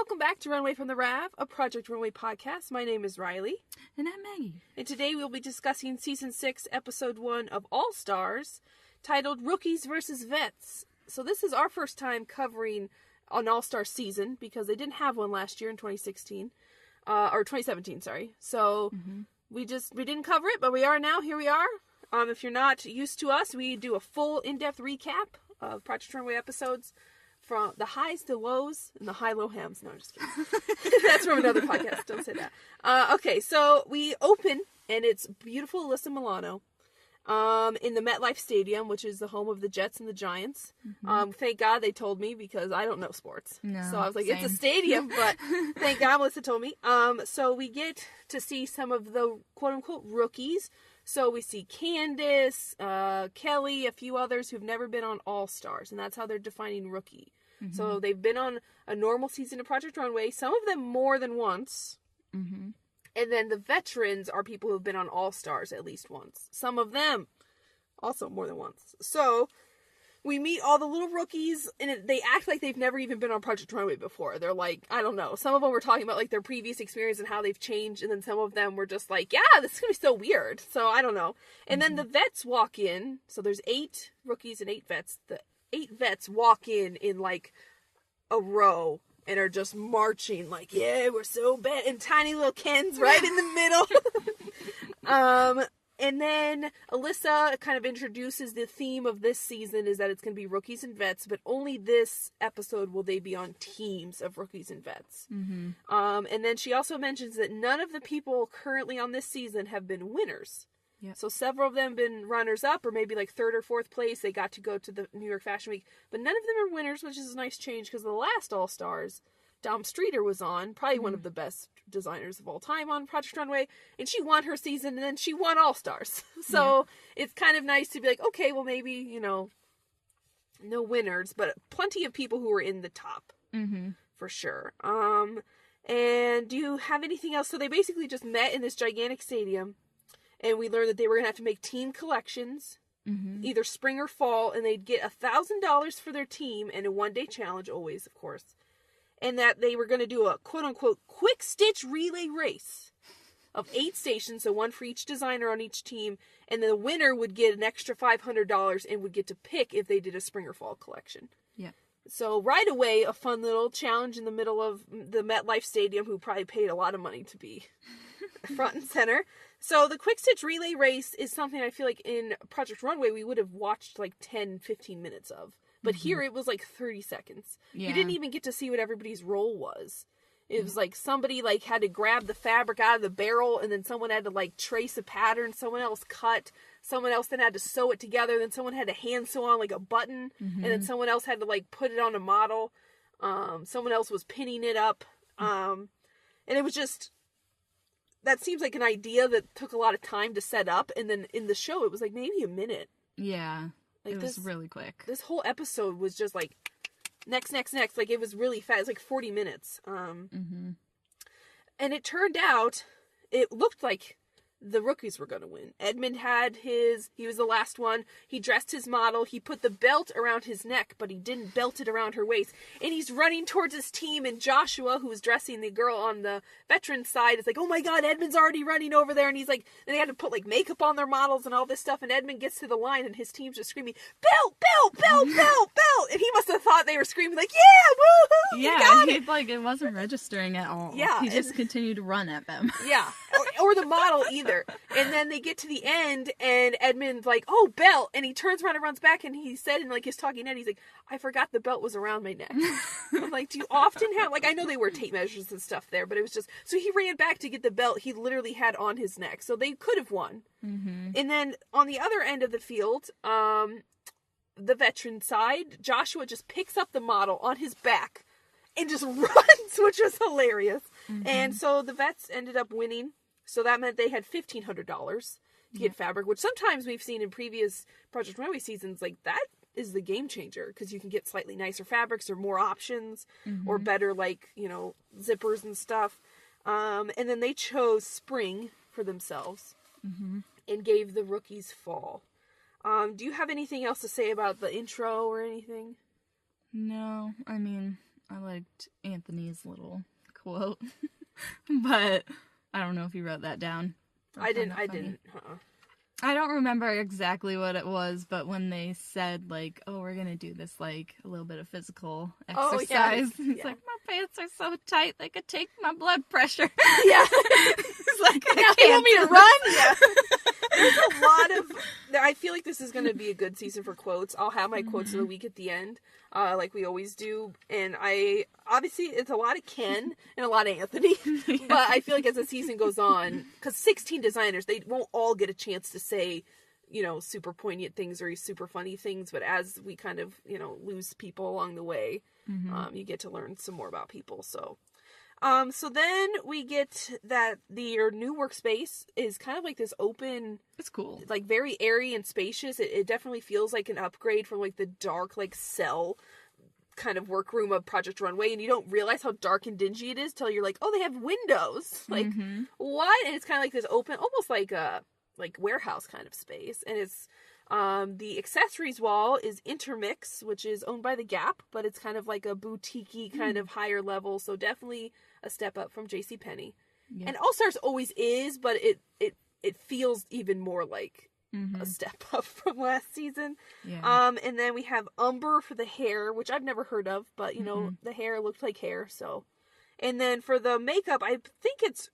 Welcome back to Runway from the Rav, a Project Runway podcast. My name is Riley. And I'm Maggie. And today we'll be discussing Season 6, Episode 1 of All Stars, titled Rookies vs. Vets. So this is our first time covering an All-Star season, because they didn't have one last year in 2016. Or 2017, sorry. So we didn't cover it, but we are now. Here we are. If you're not used to us, we do a full in-depth recap of Project Runway episodes. From the highs, the lows, and the high-low hams. No, I'm just kidding. That's from another podcast. Don't say that. Okay, so we open, and it's beautiful Alyssa Milano in the MetLife Stadium, which is the home of the Jets and the Giants. Thank God they told me, because I don't know sports. No, so I was like, same. It's a stadium, but thank God Melissa told me. So we get to see some of the quote-unquote rookies. So we see Candice, Kelly, a few others who've never been on All Stars, and that's how they're defining rookie. So they've been on a normal season of Project Runway, some of them more than once. And then the veterans are people who've been on All Stars at least once. Some of them also more than once. So we meet all the little rookies, and they act like they've never even been on Project Runway before. They're like, I don't know. Some of them were talking about like their previous experience and how they've changed, and then some of them were just like, yeah, this is going to be so weird. So I don't know. And then the vets walk in. So there's 8 rookies and 8 vets. The 8 vets walk in like a row and are just marching like, yeah, we're so bad. And tiny little Kens right in the middle. And then Alyssa kind of introduces the theme of this season is that it's going to be rookies and vets, but only this episode will they be on teams of rookies and vets. And then she also mentions that none of the people currently on this season have been winners. Yep. So several of them have been runners-up, or maybe like 3rd or 4th place. They got to go to the New York Fashion Week, but none of them are winners, which is a nice change, because the last All-Stars, Dom Streeter was on, probably one of the best designers of all time on Project Runway, and she won her season, and then she won All Stars. So it's kind of nice to be like, okay, well maybe, no winners, but plenty of people who are in the top, for sure. And do you have anything else? So they basically just met in this gigantic stadium, and we learned that they were going to have to make team collections, either spring or fall, and they'd get $1,000 for their team, and a one-day challenge, always, of course. And that they were going to do a quote-unquote quick stitch relay race of 8 stations, so one for each designer on each team, and the winner would get an extra $500 and would get to pick if they did a spring or fall collection. Yeah. So right away, a fun little challenge in the middle of the MetLife Stadium, who probably paid a lot of money to be front and center. So the quick stitch relay race is something I feel like in Project Runway we would have watched like 10-15 minutes of. But here it was like 30 seconds. Yeah. You didn't even get to see what everybody's role was. It was like somebody like had to grab the fabric out of the barrel, and then someone had to like trace a pattern. Someone else cut. Someone else then had to sew it together. Then someone had to hand sew on like a button. And then someone else had to like put it on a model. Someone else was pinning it up. And it was just, that seems like an idea that took a lot of time to set up. And then in the show, it was like maybe a minute. Yeah. Like it was really quick. This whole episode was just like, next. Like, it was really fast. It was like 40 minutes. And it turned out, it looked like the rookies were going to win. Edmond had he was the last one. He dressed his model. He put the belt around his neck, but he didn't belt it around her waist. And he's running towards his team, and Joshua, who was dressing the girl on the veteran side, is like, oh my God, Edmond's already running over there. And he's like, and they had to put like makeup on their models and all this stuff. And Edmond gets to the line, and his team's just screaming, belt, belt, belt, belt, belt. And he must have thought they were screaming like, yeah, woohoo, Yeah, he like, it wasn't registering at all. Yeah. He just continued to run at them. Yeah. Or the model either. And then they get to the end, and Edmund's like, oh, belt. And he turns around and runs back, and he said in like his talking head, he's like, I forgot the belt was around my neck. I'm like, do you often have, like, I know they wear tape measures and stuff there, but it was just, so he ran back to get the belt he literally had on his neck. So they could have won. And then on the other end of the field, the veteran side, Joshua just picks up the model on his back and just runs, which was hilarious. And so the vets ended up winning. So that meant they had $1,500 to get fabric, which sometimes we've seen in previous Project Runway seasons, like that is the game changer, because you can get slightly nicer fabrics or more options or better, like, zippers and stuff. And then they chose spring for themselves and gave the rookies fall. Do you have anything else to say about the intro or anything? No, I mean, I liked Anthony's little quote, but I don't know if you wrote that down. I didn't. I don't remember exactly what it was, but when they said, like, oh, we're going to do this, like, a little bit of physical exercise, it's like, my pants are so tight, they could take my blood pressure. Yeah. It's like, You want me to run? Yeah. There's a lot of... I feel like this is going to be a good season for quotes. I'll have my quotes of the week at the end, like we always do. And obviously, it's a lot of Ken and a lot of Anthony. Yeah. But I feel like as the season goes on, because 16 designers, they won't all get a chance to say, super poignant things or super funny things. But as we kind of, lose people along the way, you get to learn some more about people. So then we get that your new workspace is kind of like this open... It's cool. Like very airy and spacious. It definitely feels like an upgrade from like the dark like cell kind of workroom of Project Runway. And you don't realize how dark and dingy it is till you're like, oh, they have windows. Like, what? And it's kind of like this open, almost like a warehouse kind of space. And it's... the accessories wall is Intermix, which is owned by The Gap, but it's kind of like a boutique-y kind of higher level, so definitely a step up from JCPenney. Yep. And All Stars always is, but it feels even more like a step up from last season. Yeah. And then we have Umber for the hair, which I've never heard of, but the hair looked like hair, so. And then for the makeup, I think it's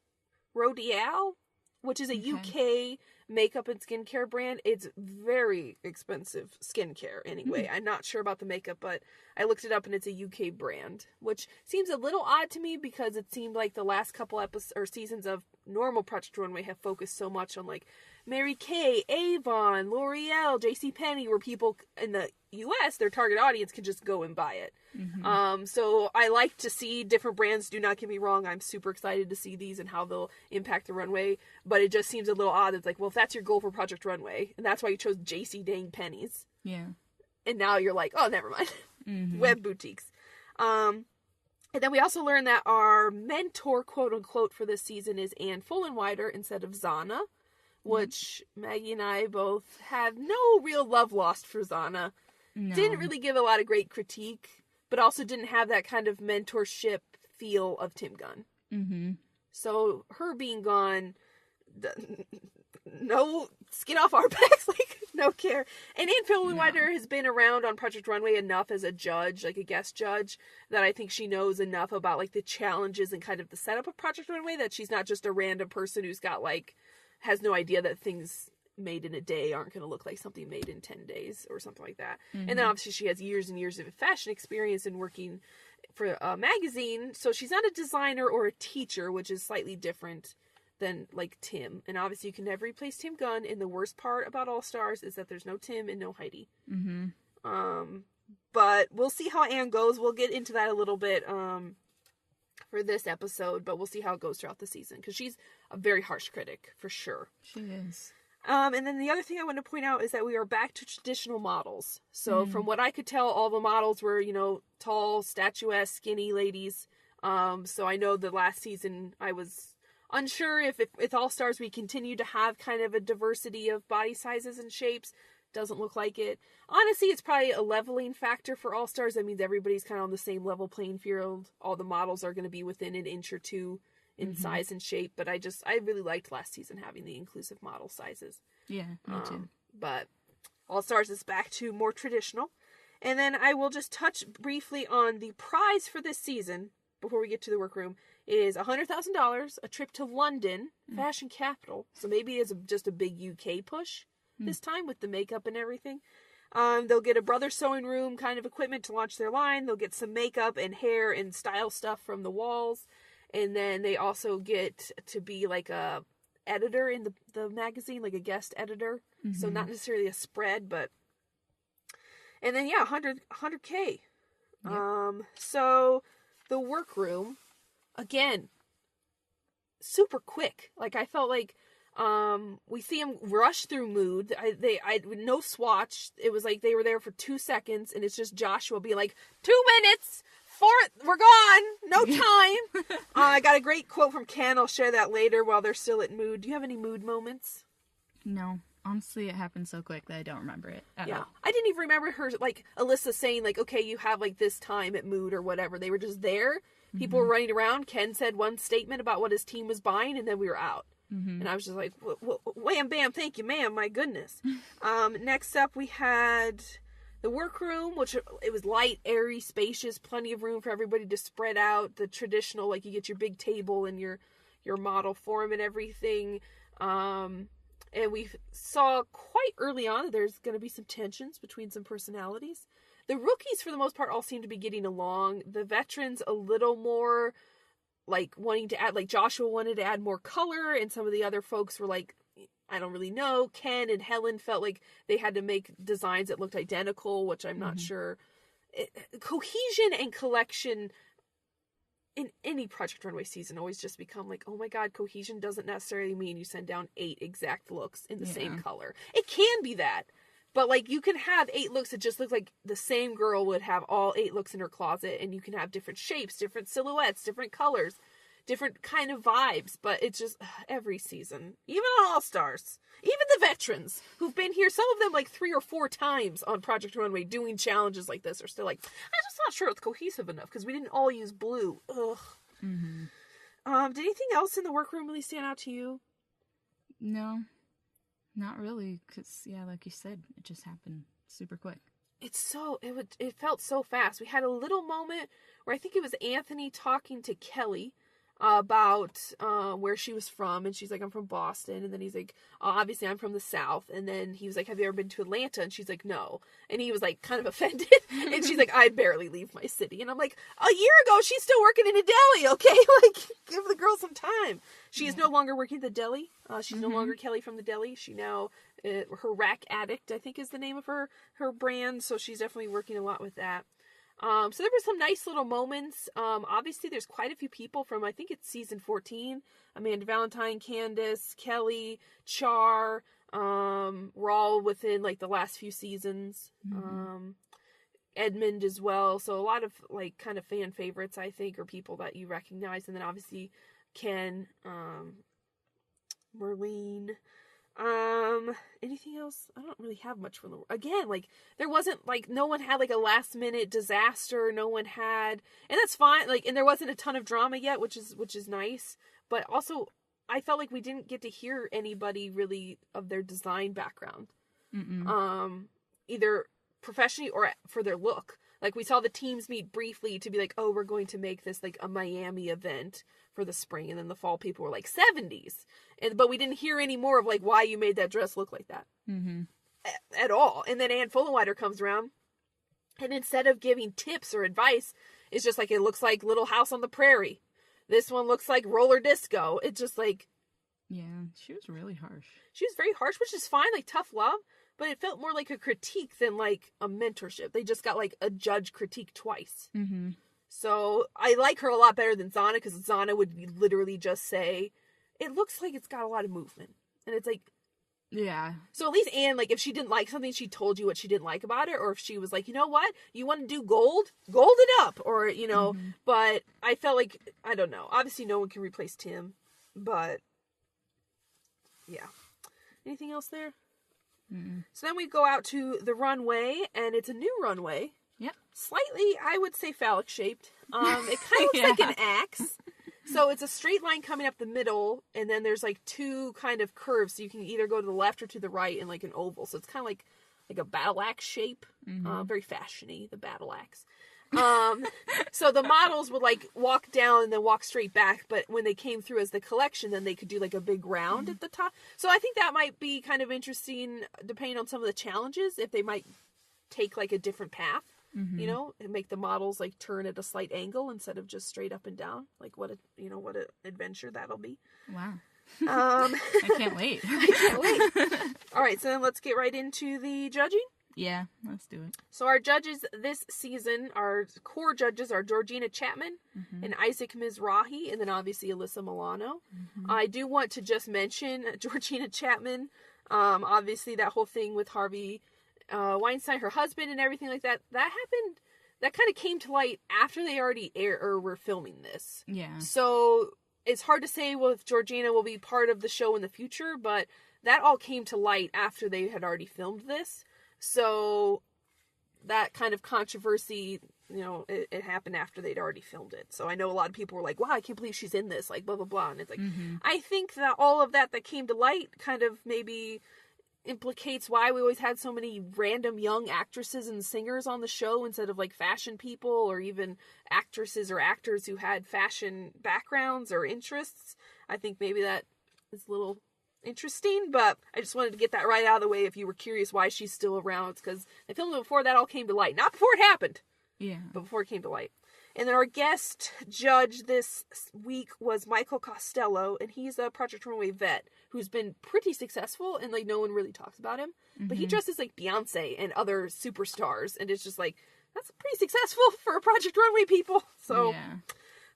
Rodial, which is a UK makeup and skincare brand. It's very expensive skincare anyway. I'm not sure about the makeup, but I looked it up and it's a UK brand, which seems a little odd to me because it seemed like the last couple episodes or seasons of normal Project Runway have focused so much on like Mary Kay, Avon, L'Oreal, JCPenney, where people in the US, their target audience can just go and buy it. So I like to see different brands. Do not get me wrong. I'm super excited to see these and how they'll impact the runway. But it just seems a little odd. It's like, well, if that's your goal for Project Runway, and that's why you chose JC dang pennies. Yeah. And now you're like, oh, never mind. Web boutiques. And then we also learned that our mentor, quote unquote, for this season is Anne Fullenwider instead of Zana, which Maggie and I both have no real love lost for Zana. No. Didn't really give a lot of great critique, but also didn't have that kind of mentorship feel of Tim Gunn. So her being gone, no skin off our backs, like no care. And Anne Fullenwider has been around on Project Runway enough as a judge, like a guest judge, that I think she knows enough about like the challenges and kind of the setup of Project Runway that she's not just a random person who's got like, has no idea that things made in a day aren't going to look like something made in 10 days or something like that. And then obviously she has years and years of fashion experience and working for a magazine. So she's not a designer or a teacher, which is slightly different than like Tim. And obviously you can never replace Tim Gunn. And the worst part about All Stars is that there's no Tim and no Heidi. But we'll see how Anne goes. We'll get into that a little bit for this episode, but we'll see how it goes throughout the season because she's a very harsh critic for sure. She is. And then the other thing I want to point out is that we are back to traditional models. So from what I could tell, all the models were, tall, statuesque, skinny ladies. So I know the last season I was unsure if with All Stars we continue to have kind of a diversity of body sizes and shapes. Doesn't look like it. Honestly, it's probably a leveling factor for All Stars. That means everybody's kind of on the same level playing field. All the models are going to be within an inch or two in size and shape, but I really liked last season having the inclusive model sizes. Yeah, me too. But All Stars is back to more traditional. And then I will just touch briefly on the prize for this season, before we get to the workroom, is $100,000, a trip to London, fashion capital. So maybe it's just a big UK push this time with the makeup and everything. They'll get a brother sewing room kind of equipment to launch their line. They'll get some makeup and hair and style stuff from the walls. And then they also get to be like a editor in the magazine, like a guest editor. So not necessarily a spread, but... And then, 100K. Yep. So the workroom, again, super quick. Like, I felt like we see them rush through mood. I no swatch. It was like they were there for 2 seconds, and it's just Joshua being like, 2 minutes! We're gone. No time. I got a great quote from Ken. I'll share that later while they're still at mood. Do you have any mood moments? No. Honestly, it happened so quick that I don't remember it at all. I didn't even remember her, like, Alyssa saying, like, okay, you have, like, this time at Mood or whatever. They were just there. People were running around. Ken said one statement about what his team was buying, and then we were out. And I was just like, wham, bam, thank you, ma'am, my goodness. Next up, we had the workroom, which it was light, airy, spacious, plenty of room for everybody to spread out. The traditional, like, you get your big table and your model form and everything. And we saw quite early on that there's going to be some tensions between some personalities. The rookies, for the most part, all seem to be getting along. The veterans, a little more, like, wanting to add, like, Joshua wanted to add more color, and some of the other folks were like, I don't really know. Ken and Helen felt like they had to make designs that looked identical, which I'm not sure. Cohesion and collection in any Project Runway season always just become like, oh my god, cohesion doesn't necessarily mean you send down 8 exact looks in the same color. It can be that, but, like, you can have 8 looks that just look like the same girl would have all 8 looks in her closet, and you can have different shapes, different silhouettes, different colors, different kind of vibes. But it's just every season, even on All Stars, even the veterans who've been here, some of them like 3 or 4 times on Project Runway doing challenges like this, are still like, I'm just not sure it's cohesive enough because we didn't all use blue. Ugh. Did anything else in the workroom really stand out to you? No, not really, because, yeah, like you said, it just happened super quick. It felt so fast. We had a little moment where I think it was Anthony talking to Kelly about where she was from, and she's like, I'm from Boston, and then he's like, obviously I'm from the South, and then he was like, have you ever been to Atlanta? And she's like, no, and he was like kind of offended, and she's like, I barely leave my city, and I'm like, a year ago she's still working in a deli, okay? Like, give the girl some time. She is no longer working at the deli. She's no longer Kelly from the deli. She now, her Rack Addict, I think, is the name of her brand, so she's definitely working a lot with that. So there were some nice little moments. Obviously there's quite a few people from, I think it's season 14, Amanda Valentine, Candice, Kelly, Char, were all within, like, the last few seasons. Edmond as well. So a lot of, like, kind of fan favorites, I think, or people that you recognize. And then obviously Ken, Merlene. Anything else? I don't really have much from again, like, there wasn't, like, no one had, like, a last minute disaster. No one had, and that's fine. Like, and there wasn't a ton of drama yet, which is nice. But also, I felt like we didn't get to hear anybody really of their design background. Either professionally or for their look. Like, we saw the teams meet briefly to be like, oh, we're going to make this, like, a Miami event for the spring. And then the fall people were like 70s. But we didn't hear any more of, like, why you made that dress look like that. At all. And then Ann Fullenwider comes around. And instead of giving tips or advice, it's just like, it looks like Little House on the Prairie. This one looks like roller disco. It's just like... Yeah, she was really harsh. She was very harsh, which is fine, like, tough love. But it felt more like a critique than, like, a mentorship. They just got, like, a judge critique twice. So I like her a lot better than Zana, because Zana would literally just say, it looks like it's got a lot of movement. And it's like... Yeah. So at least Anne, like, if she didn't like something, she told you what she didn't like about it. Or if she was like, you know what? You want to do gold? Gold it up. Or, you know, but I felt like, I don't know. Obviously no one can replace Tim. But, yeah. Anything else there? So then we go out to the runway, and it's a new runway. Yep. Slightly, I would say, phallic shaped. It kind of looks like an axe. So it's a straight line coming up the middle, and then there's, like, 2 kind of curves. So you can either go to the left or to the right in, like, an oval. So it's kind of like a battle axe shape. Very fashion-y, the battle axe. So the models would, like, walk down and then walk straight back, but when they came through as the collection, then they could do, like, a big round at the top. So I think that might be kind of interesting, depending on some of the challenges, if they might take, like, a different path, you know, and make the models, like, turn at a slight angle instead of just straight up and down. Like, what an adventure that'll be. Wow. I can't wait. I can't wait. All right, so then let's get right into the judging. Yeah, let's do it. So our judges this season, our core judges are Georgina Chapman and Isaac Mizrahi, and then obviously Alyssa Milano. I do want to just mention Georgina Chapman. Obviously that whole thing with Harvey Weinstein, her husband, and everything like that, that happened, that kind of came to light after they already were filming this. Yeah. So it's hard to say if Georgina will be part of the show in the future, but that all came to light after they had already filmed this. So that kind of controversy, you know, it happened after they'd already filmed it. So I know a lot of people were like, wow, I can't believe she's in this, like, blah, blah, blah. And it's like, I think that all of that came to light kind of maybe implicates why we always had so many random young actresses and singers on the show instead of like fashion people or even actresses or actors who had fashion backgrounds or interests. I think maybe that is a little interesting, but I just wanted to get that right out of the way if you were curious why she's still around. It's because they filmed it before that all came to light. Not before it happened. Yeah. But before it came to light. And then our guest judge this week was Michael Costello, and he's a Project Runway vet who's been pretty successful, and like no one really talks about him. But he dresses like Beyonce and other superstars, and it's just like, that's pretty successful for Project Runway people. So,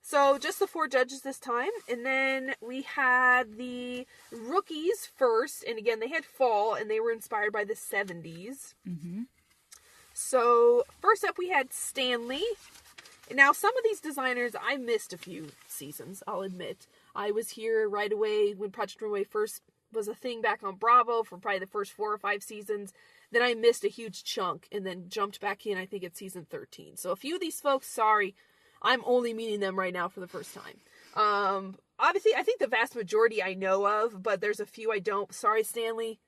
So just the 4 judges this time. And then we had the rookies first, and again, they had fall, and they were inspired by the 70s. So first up, we had Stanley. Now, some of these designers, I missed a few seasons, I'll admit. I was here right away when Project Runway first was a thing back on Bravo for probably the first 4 or 5 seasons. Then I missed a huge chunk and then jumped back in, I think, at season 13. So a few of these folks, sorry, I'm only meeting them right now for the first time. Obviously, I think the vast majority I know of, but there's a few I don't. Sorry, Stanley.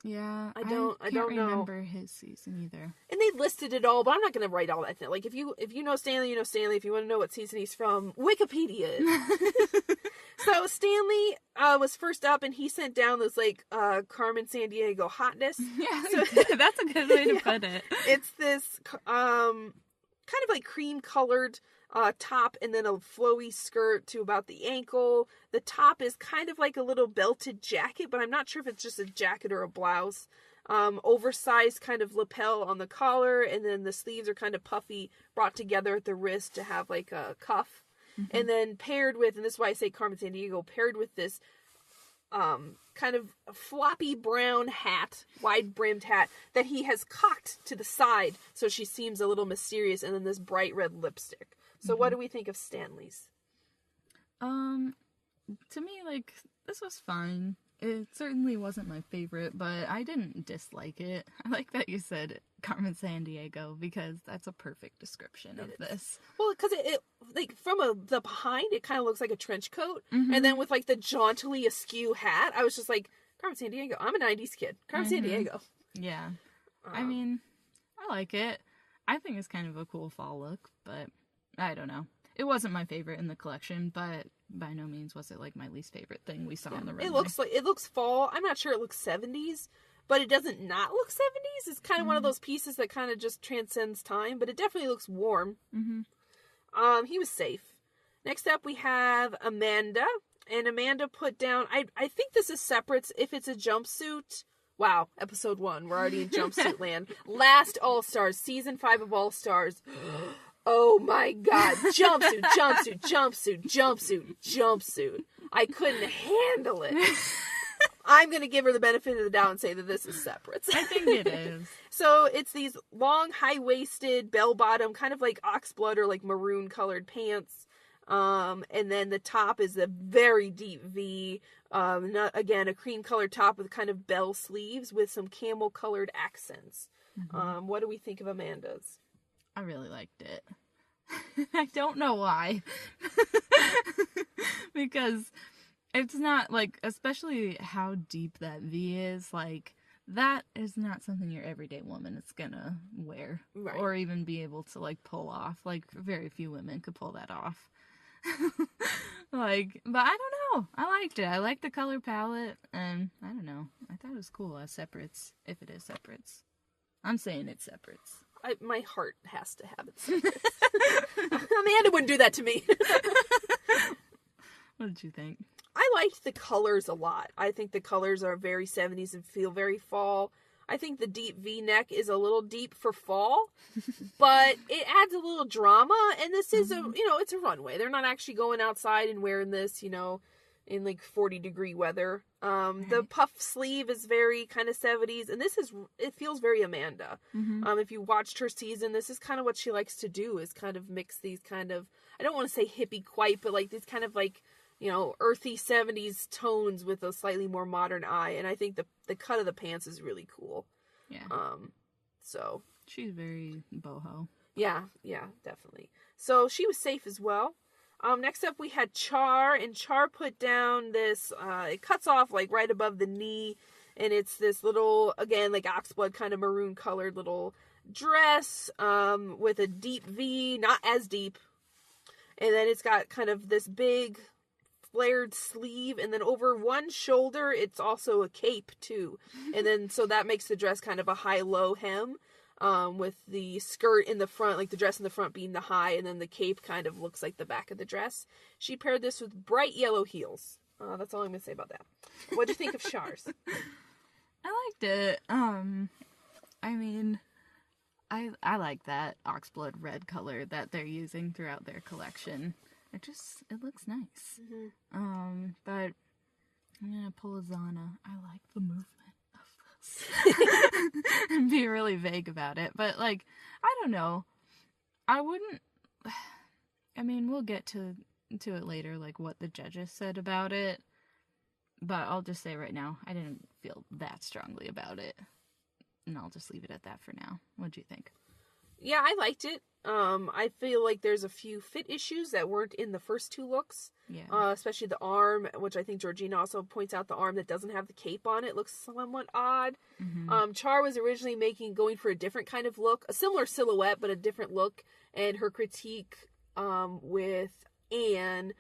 Yeah, I don't remember his season either. And they listed it all, but I'm not going to write all that thing. Like, if you know Stanley, you know Stanley. If you want to know what season he's from, Wikipedia. So Stanley was first up, and he sent down this, like, Carmen Sandiego hotness. Yeah, so, that's a good way to put it. It's this kind of like cream-colored top and then a flowy skirt to about the ankle. The top is kind of like a little belted jacket, but I'm not sure if it's just a jacket or a blouse. Oversized kind of lapel on the collar, and then the sleeves are kind of puffy, brought together at the wrist to have like a cuff. And then paired with, and this is why I say Carmen Sandiego, paired with this kind of floppy brown hat, wide-brimmed hat, that he has cocked to the side so she seems a little mysterious, and then this bright red lipstick. So what do we think of Stanley's? To me, like, this was fine. It certainly wasn't my favorite, but I didn't dislike it. I like that you said Carmen Sandiego, because that's a perfect description of this. Well, because it like, from the behind, it kind of looks like a trench coat, and then with, like, the jauntily askew hat, I was just like, Carmen Sandiego. I'm a 90s kid. Carmen Sandiego. Yeah. I mean, I like it. I think it's kind of a cool fall look, but I don't know. It wasn't my favorite in the collection, but by no means was it like my least favorite thing we saw on the runway. It looks fall. I'm not sure it looks 70s, but it doesn't not look 70s. It's kind of one of those pieces that kind of just transcends time, but it definitely looks warm. He was safe. Next up, we have Amanda, and Amanda put down, I think this is separates if it's a jumpsuit. Wow, episode 1. We're already in jumpsuit land. Last All-Stars, season 5 of All-Stars. Oh my god. Jumpsuit, jumpsuit, jumpsuit, jumpsuit, jumpsuit. I couldn't handle it. I'm going to give her the benefit of the doubt and say that this is separates. I think it is. So it's these long, high-waisted, bell-bottom, kind of like oxblood or like maroon-colored pants. And then the top is a very deep V. Again, a cream-colored top with kind of bell sleeves with some camel-colored accents. What do we think of Amanda's? I really liked it. I don't know why. Because it's not, like, especially how deep that V is, like, that is not something your everyday woman is gonna wear. Right. Or even be able to, like, pull off. Like, very few women could pull that off. Like, but I don't know. I liked it. I liked the color palette, and I don't know. I thought it was cool as separates, if it is separates. I'm saying it's separates. My heart has to have it separates. Amanda wouldn't do that to me. What did you think? I liked the colors a lot. I think the colors are very 70s and feel very fall. I think the deep V-neck is a little deep for fall, but it adds a little drama, and this is it's a runway. They're not actually going outside and wearing this, in like 40-degree weather. The puff sleeve is very kind of 70s, and it feels very Amanda. If you watched her season, this is kind of what she likes to do, is kind of mix these kind of, I don't want to say hippie quite, but like these kind of like earthy 70s tones with a slightly more modern eye. And I think the cut of the pants is really cool. Yeah. So. She's very boho. Yeah, definitely. So she was safe as well. Next up we had Char, and Char put down this, it cuts off like right above the knee, and it's this little, again, like oxblood kind of maroon colored little dress, with a deep V, not as deep, and then it's got kind of this big flared sleeve, and then over one shoulder it's also a cape too, and then so that makes the dress kind of a high-low hem. With the skirt in the front, like the dress in the front being the high, and then the cape kind of looks like the back of the dress. She paired this with bright yellow heels. That's all I'm going to say about that. What do you think of Char's? I liked it. I mean, I like that oxblood red color that they're using throughout their collection. It looks nice. Mm-hmm. But I'm going to pull a Zana. I like the movement. And be really vague about it, but like, I don't know, we'll get to it later, like what the judges said about it, but I'll just say right now, I didn't feel that strongly about it, and I'll just leave it at that for now. What do you think? Yeah, I liked it. I feel like there's a few fit issues that weren't in the first two looks. Yeah. Especially the arm, which I think Georgina also points out, the arm that doesn't have the cape on it looks somewhat odd. Mm-hmm. Char was originally going for a different kind of look, a similar silhouette, but a different look, and her critique with Anne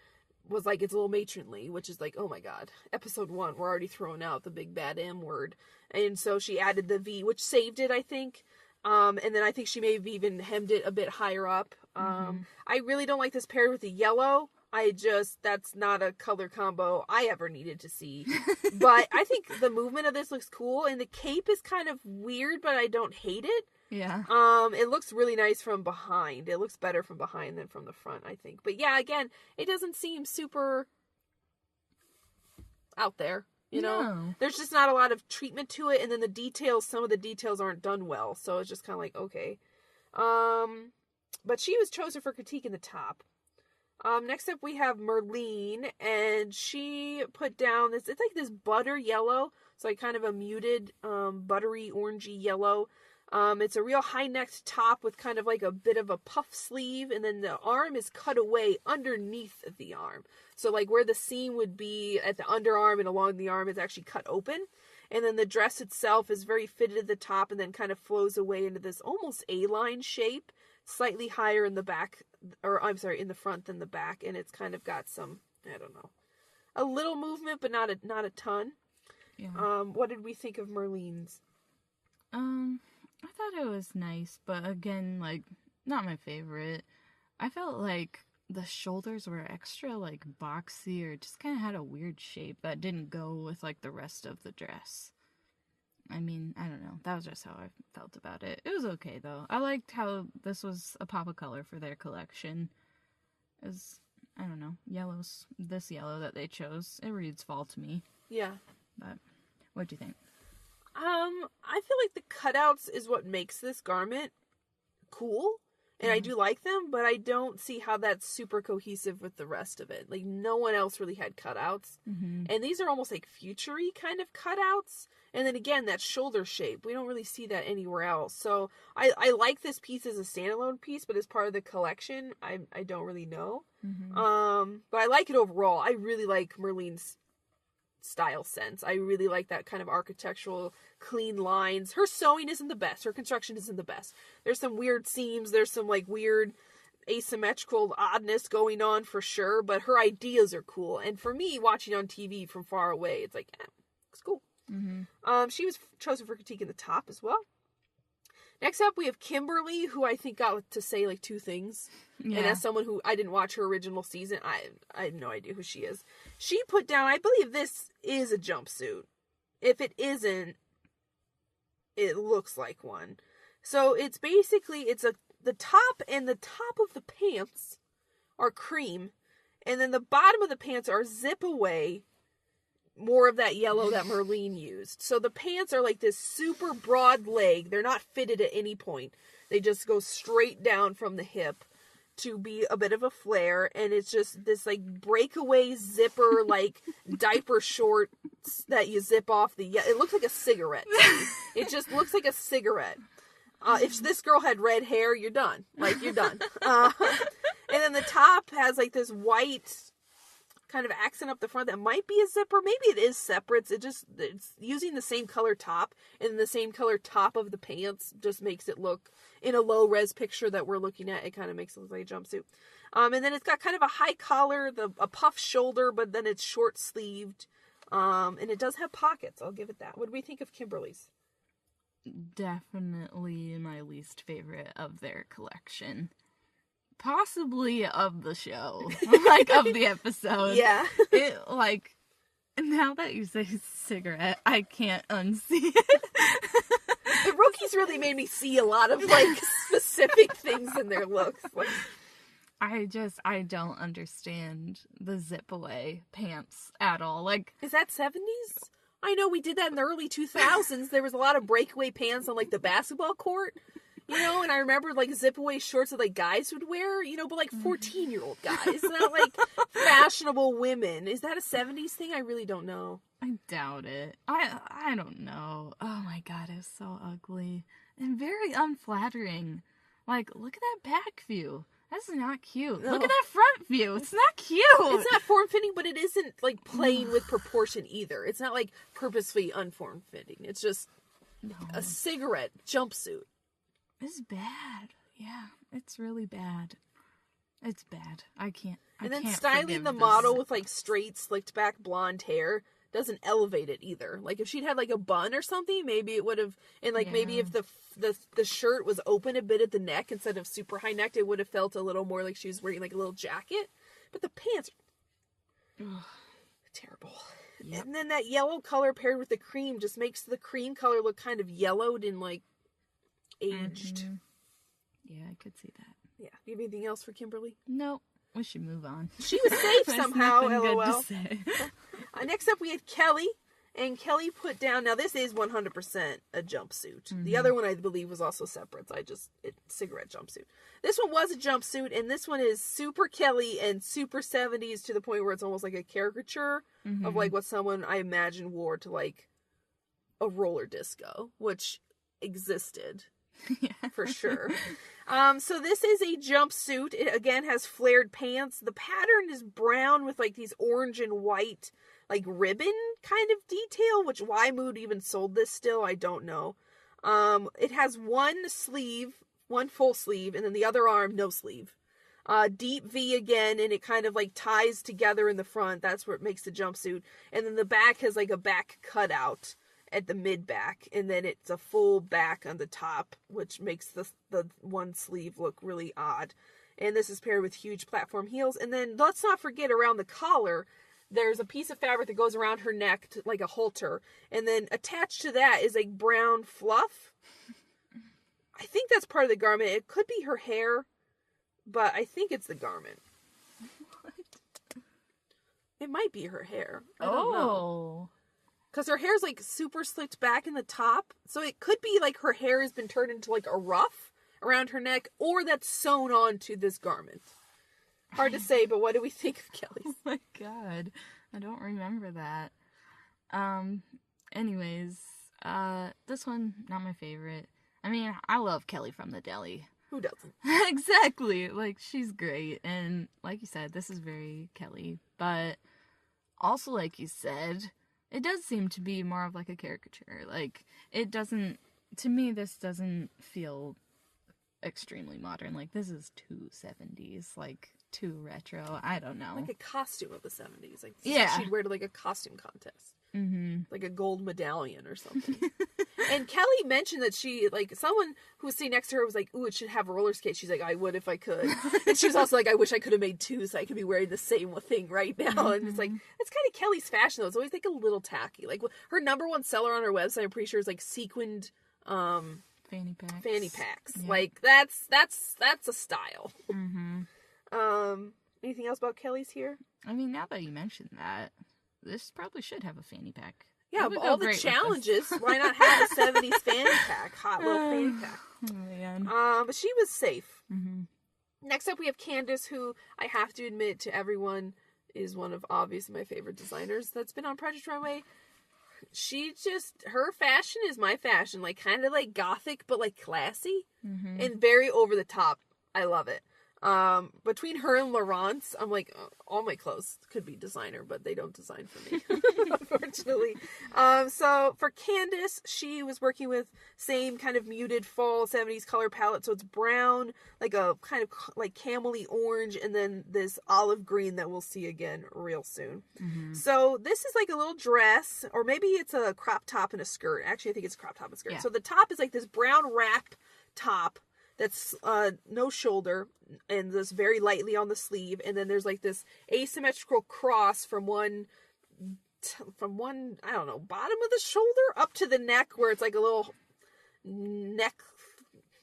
was like, it's a little matronly, which is like, oh my god, episode 1, we're already throwing out the big bad M word. And so she added the V, which saved it, I think. And then I think she may have even hemmed it a bit higher up. I really don't like this paired with the yellow. That's not a color combo I ever needed to see. But I think the movement of this looks cool, and the cape is kind of weird, but I don't hate it. Yeah. It looks really nice from behind. It looks better from behind than from the front, I think. But yeah, again, it doesn't seem super out there. No. There's just not a lot of treatment to it, and then some of the details aren't done well, so it's just kind of like, okay. But she was chosen for critique in the top. Next up we have Merlene, and she put down it's like this butter yellow, it's like kind of a muted, buttery, orangey yellow. It's a real high-necked top with kind of like a bit of a puff sleeve, and then the arm is cut away underneath the arm. So like where the seam would be at the underarm and along the arm is actually cut open. And then the dress itself is very fitted at the top and then kind of flows away into this almost A-line shape, slightly higher in the back, in the front than the back. And it's kind of got some, I don't know, a little movement, but not a ton. Yeah. What did we think of Merlene's? I thought it was nice, but again, like, not my favorite. I felt like the shoulders were extra, like, boxy, or just kind of had a weird shape that didn't go with, like, the rest of the dress. I mean, I don't know. That was just how I felt about it. It was okay, though. I liked how this was a pop of color for their collection. It was, I don't know, this yellow that they chose, it reads fall to me. Yeah. But, what do you think? I feel like the cutouts is what makes this garment cool, and I do like them, but I don't see how that's super cohesive with the rest of it. Like, no one else really had cutouts, and these are almost like future-y kind of cutouts, and then again, that shoulder shape, we don't really see that anywhere else, so I like this piece as a standalone piece, but as part of the collection, I don't really know, but I like it overall. I really like Merlene's style sense. I really like that kind of architectural clean lines. Her sewing isn't the best. Her construction isn't the best. There's some weird seams. There's some like weird asymmetrical oddness going on for sure, but her ideas are cool. And for me, watching on TV from far away, it's like, looks cool. She was chosen for critique in the top as well. Next up, we have Kimberly, who I think got to say like 2 things. Yeah. And as someone who, I didn't watch her original season, I have no idea who she is. She put down, I believe this is a jumpsuit. If it isn't, it looks like one. So it's basically, the top and the top of the pants are cream. And then the bottom of the pants are zip away, more of that yellow that Merlene used. So the pants are like this super broad leg. They're not fitted at any point. They just go straight down from the hip to be a bit of a flare, and it's just this, like, breakaway zipper, like, diaper shorts that you zip off it looks like a cigarette to me. It just looks like a cigarette. If this girl had red hair, you're done. Like, you're done. And then the top has, like, this white kind of accent up the front that might be a zipper. Maybe it is separate. It's using the same color top, and the same color top of the pants just makes it look, in a low res picture that we're looking at, it kind of makes it look like a jumpsuit. And then it's got kind of a high collar, a puff shoulder, but then it's short sleeved. And it does have pockets. I'll give it that. What do we think of Kimberly's? Definitely my least favorite of their collection. Possibly of the show. Like, of the episode. Yeah. It, like, now that you say cigarette, I can't unsee it. The rookies really made me see a lot of, like, specific things in their looks. Like, I don't understand the zip away pants at all. Like, is that 70s? I know we did that in the early 2000s. There was a lot of breakaway pants on, like, the basketball court, you know, and I remember, like, zip away shorts that, like, guys would wear, you know, but, like, 14-year-old guys, not, like, fashionable women. Is that a 70s thing? I really don't know. I doubt it. I don't know. Oh my god, it's so ugly. And very unflattering. Like, look at that back view. That's not cute. No. Look at that front view. It's not cute. It's not form-fitting, but it isn't, like, playing with proportion either. It's not, like, purposefully unform-fitting. It's just a cigarette jumpsuit. It's bad. Yeah, it's really bad. It's bad. I can't And then styling the model with, like, straight, slicked-back blonde hair doesn't elevate it either. Like, if she'd had, like, a bun or something, maybe it would have, and, like, maybe if the shirt was open a bit at the neck instead of super high-necked, it would have felt a little more like she was wearing, like, a little jacket. But the pants are terrible. Yep. And then that yellow color paired with the cream just makes the cream color look kind of yellowed and, like, aged. Mm-hmm. Yeah, I could see that. Yeah. You have anything else for Kimberly? Nope. We should move on. She was safe somehow, LOL. Good to say. Next up, we had Kelly. And Kelly put down, now this is 100% a jumpsuit. Mm-hmm. The other one, I believe, was also separate. Cigarette jumpsuit. This one was a jumpsuit, and this one is super Kelly and super 70s to the point where it's almost like a caricature of, like, what someone, I imagine, wore to, like, a roller disco, which existed. Yeah. For sure. So this is a jumpsuit. It, again, has flared pants. The pattern is brown with, like, these orange and white, like, ribbon kind of detail, which why Mood even sold this still, I don't know. It has one full sleeve, and then the other arm, no sleeve. Deep V again, and it kind of, like, ties together in the front. That's what makes the jumpsuit. And then the back has, like, a back cutout at the mid-back, and then it's a full back on the top, which makes the one sleeve look really odd. And this is paired with huge platform heels. And then let's not forget, around the collar, there's a piece of fabric that goes around her neck to, like a halter. And then attached to that is, like, brown fluff. I think that's part of the garment. It could be her hair, but I think it's the garment. What? It might be her hair. I don't know. Because her hair's, like, super slicked back in the top. So it could be, like, her hair has been turned into, like, a ruff around her neck, or that's sewn onto this garment. Hard to say, but what do we think of Kelly's? Oh my god. I don't remember that. Anyways, this one, not my favorite. I mean, I love Kelly from the deli. Who doesn't? Exactly. Like, she's great. And like you said, this is very Kelly. But also, like you said, it does seem to be more of, like, a caricature. Like, it doesn't, to me, this doesn't feel extremely modern. Like, this is too 70s, like, too retro. I don't know. Like a costume of the 70s. Like, yeah. She'd wear to, like, a costume contest. Mm-hmm. Like a gold medallion or something. And Kelly mentioned that she, like, someone who was sitting next to her was like, ooh, it should have roller skates. She's like, I would if I could. And she was also like, I wish I could have made two so I could be wearing the same thing right now. Mm-hmm. And it's like, it's kind of Kelly's fashion, though. It's always, like, a little tacky. Like, her number one seller on her website, I'm pretty sure, is, like, sequined fanny packs. Yeah. Like, that's a style. Mm-hmm. Anything else about Kelly's here? I mean, now that you mentioned that, this probably should have a fanny pack. Yeah, but all the challenges, why not have a 70s fanny pack? Hot little fanny pack. Oh, man. But she was safe. Mm-hmm. Next up, we have Candice, who I have to admit to everyone is one of obviously my favorite designers that's been on Project Runway. Her fashion is my fashion, like kind of like gothic, but like classy and very over the top. I love it. Between her and Laurence, I'm like, all my clothes could be designer, but they don't design for me, unfortunately. So for Candice, she was working with same kind of muted fall 70s color palette. So it's brown, like a kind of like camely orange, and then this olive green that we'll see again real soon. So this is like a little dress, or maybe it's a crop top and a skirt. Actually, I think it's a crop top and skirt. Yeah. So the top is like this brown wrap top that's no shoulder and this very lightly on the sleeve, and then there's like this asymmetrical cross from one I don't know, bottom of the shoulder up to the neck, where it's like a little neck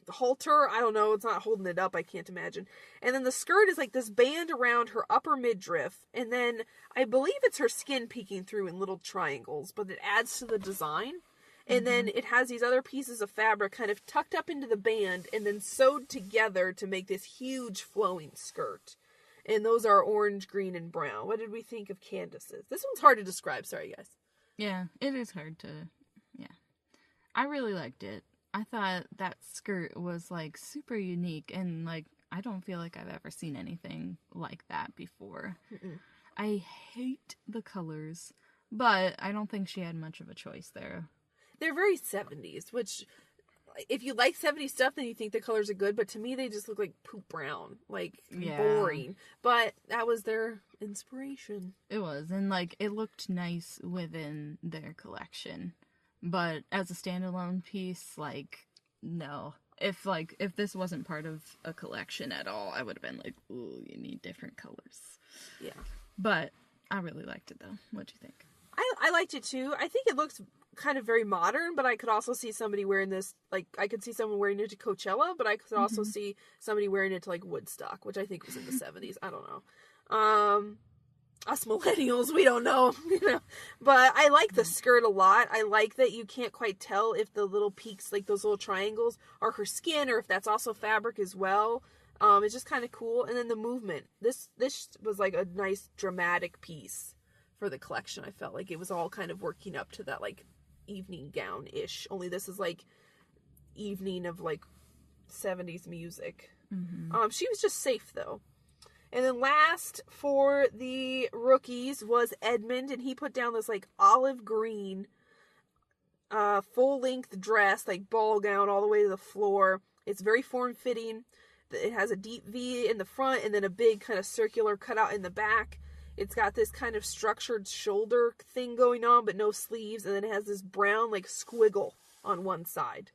halter. I don't know, it's not holding it up, I can't imagine. And then the skirt is like this band around her upper midriff, and then I believe it's her skin peeking through in little triangles, but it adds to the design. And then it has these other pieces of fabric kind of tucked up into the band and then sewed together to make this huge flowing skirt. And those are orange, green, and brown. What did we think of Candice's? This one's hard to describe. Sorry, guys. Yeah, it is hard to... Yeah. I really liked it. I thought that skirt was, like, super unique. And, like, I don't feel like I've ever seen anything like that before. I hate the colors. But I don't think she had much of a choice there. They're very 70s, which, if you like 70s stuff, then you think the colors are good. But to me, they just look like poop brown. Like, boring. But that was their inspiration. It was. And, like, it looked nice within their collection. But as a standalone piece, like, no. If this wasn't part of a collection at all, I would have been like, ooh, you need different colors. Yeah. But I really liked it, though. What'd you think? I liked it, too. I think it looks kind of very modern, but I could also see somebody wearing this, like, I could see someone wearing it to Coachella, but I could also see somebody wearing it to, like, Woodstock, which I think was in the 70s. I don't know. Us millennials, we don't know, you know, but I like the skirt a lot. I like that you can't quite tell if the little peaks, like those little triangles, are her skin, or if that's also fabric as well. It's just kind of cool. And then the movement, this was like a nice dramatic piece for the collection. I felt like it was all kind of working up to that, like, evening gown-ish, only this is like evening of like 70s music. She was just safe though. And then last for the rookies was Edmond, and he put down this like olive green full-length dress, like ball gown all the way to the floor. It's very form-fitting. It has a deep V in the front and then a big kind of circular cutout in the back. It's got this kind of structured shoulder thing going on, but no sleeves. And then it has this brown, like, squiggle on one side.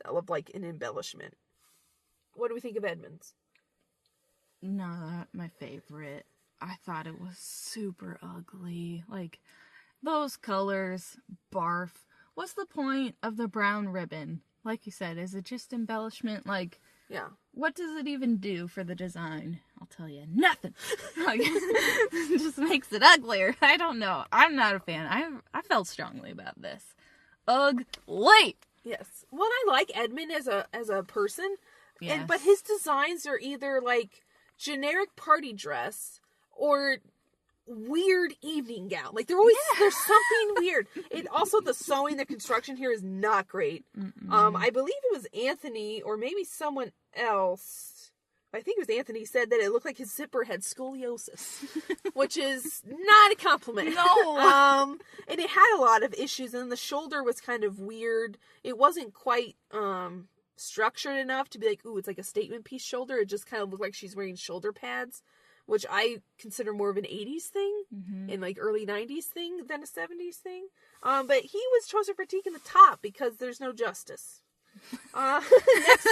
That looked like an embellishment. What do we think of Edmond's? Not my favorite. I thought it was super ugly. Like, those colors, barf. What's the point of the brown ribbon? Like you said, is it just embellishment? Like, yeah. What does it even do for the design? I'll tell you, nothing. Like, it just makes it uglier. I don't know. I'm not a fan. I felt strongly about this. Ugly. Yes. Well, I like Edmond as a person. Yes. But his designs are either like generic party dress or weird evening gown. Like, there's something weird. It also, the sewing, the construction here is not great. I believe it was Anthony or maybe someone else. I think it was Anthony said that it looked like his zipper had scoliosis, which is not a compliment. No. And it had a lot of issues, and the shoulder was kind of weird. It wasn't quite structured enough to be like, ooh, it's like a statement piece shoulder. It just kind of looked like she's wearing shoulder pads, which I consider more of an 80s thing and like early 90s thing than a 70s thing. But he was chosen for critiquing the top because there's no justice. Next.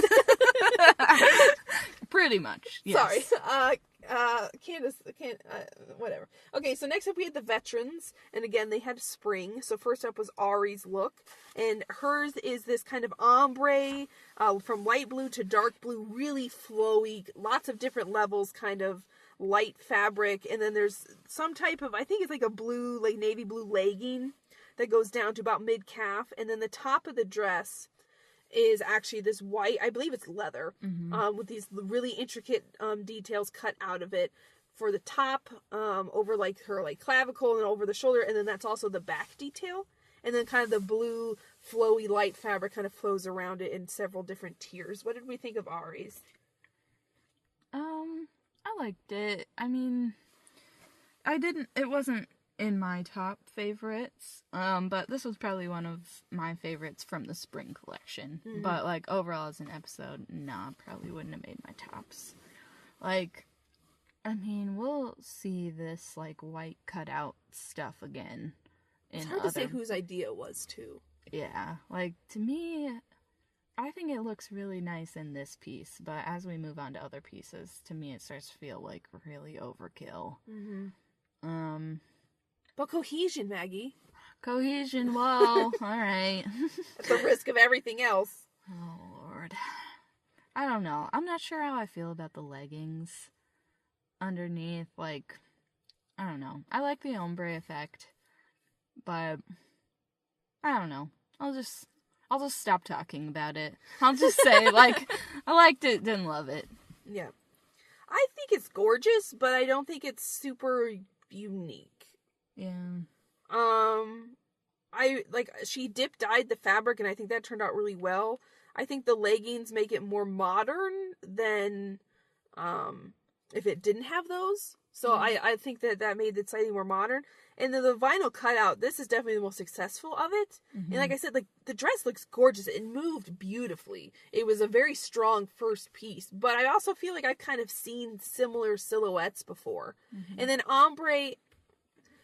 Pretty much. Yes. Sorry. Candice, whatever. Okay, so next up we had the veterans, and again they had spring. So first up was Ari's look, and hers is this kind of ombre, from light blue to dark blue, really flowy, lots of different levels, kind of light fabric, and then there's some type of, I think it's like a blue, like navy blue legging that goes down to about mid-calf, and then the top of the dress is actually this white, I believe it's leather, with these really intricate details cut out of it for the top, over like her like clavicle and over the shoulder, and then that's also the back detail. And then kind of the blue, flowy, light fabric kind of flows around it in several different tiers. What did we think of Ari's? I liked it. I mean, it wasn't in my top favorites, but this was probably one of my favorites from the spring collection. But, like, overall as an episode, probably wouldn't have made my tops. Like, I mean, we'll see this, like, white cutout stuff again. It's hard to say whose idea it was, too. Yeah, like, to me, I think it looks really nice in this piece, but as we move on to other pieces, to me it starts to feel like really overkill. But cohesion, Maggie. Cohesion, whoa, alright. At the risk of everything else. Oh, Lord. I don't know. I'm not sure how I feel about the leggings underneath. Like, I don't know. I like the ombre effect, but I don't know. I'll just stop talking about it. I'll just say, like, I liked it, didn't love it. Yeah. I think it's gorgeous, but I don't think it's super unique. Yeah. She dyed the fabric, and I think that turned out really well. I think the leggings make it more modern than, if it didn't have those. So I think that made it slightly more modern. And then the vinyl cutout, this is definitely the most successful of it. And like I said, like, the dress looks gorgeous. It moved beautifully. It was a very strong first piece. But I also feel like I've kind of seen similar silhouettes before. And then ombre,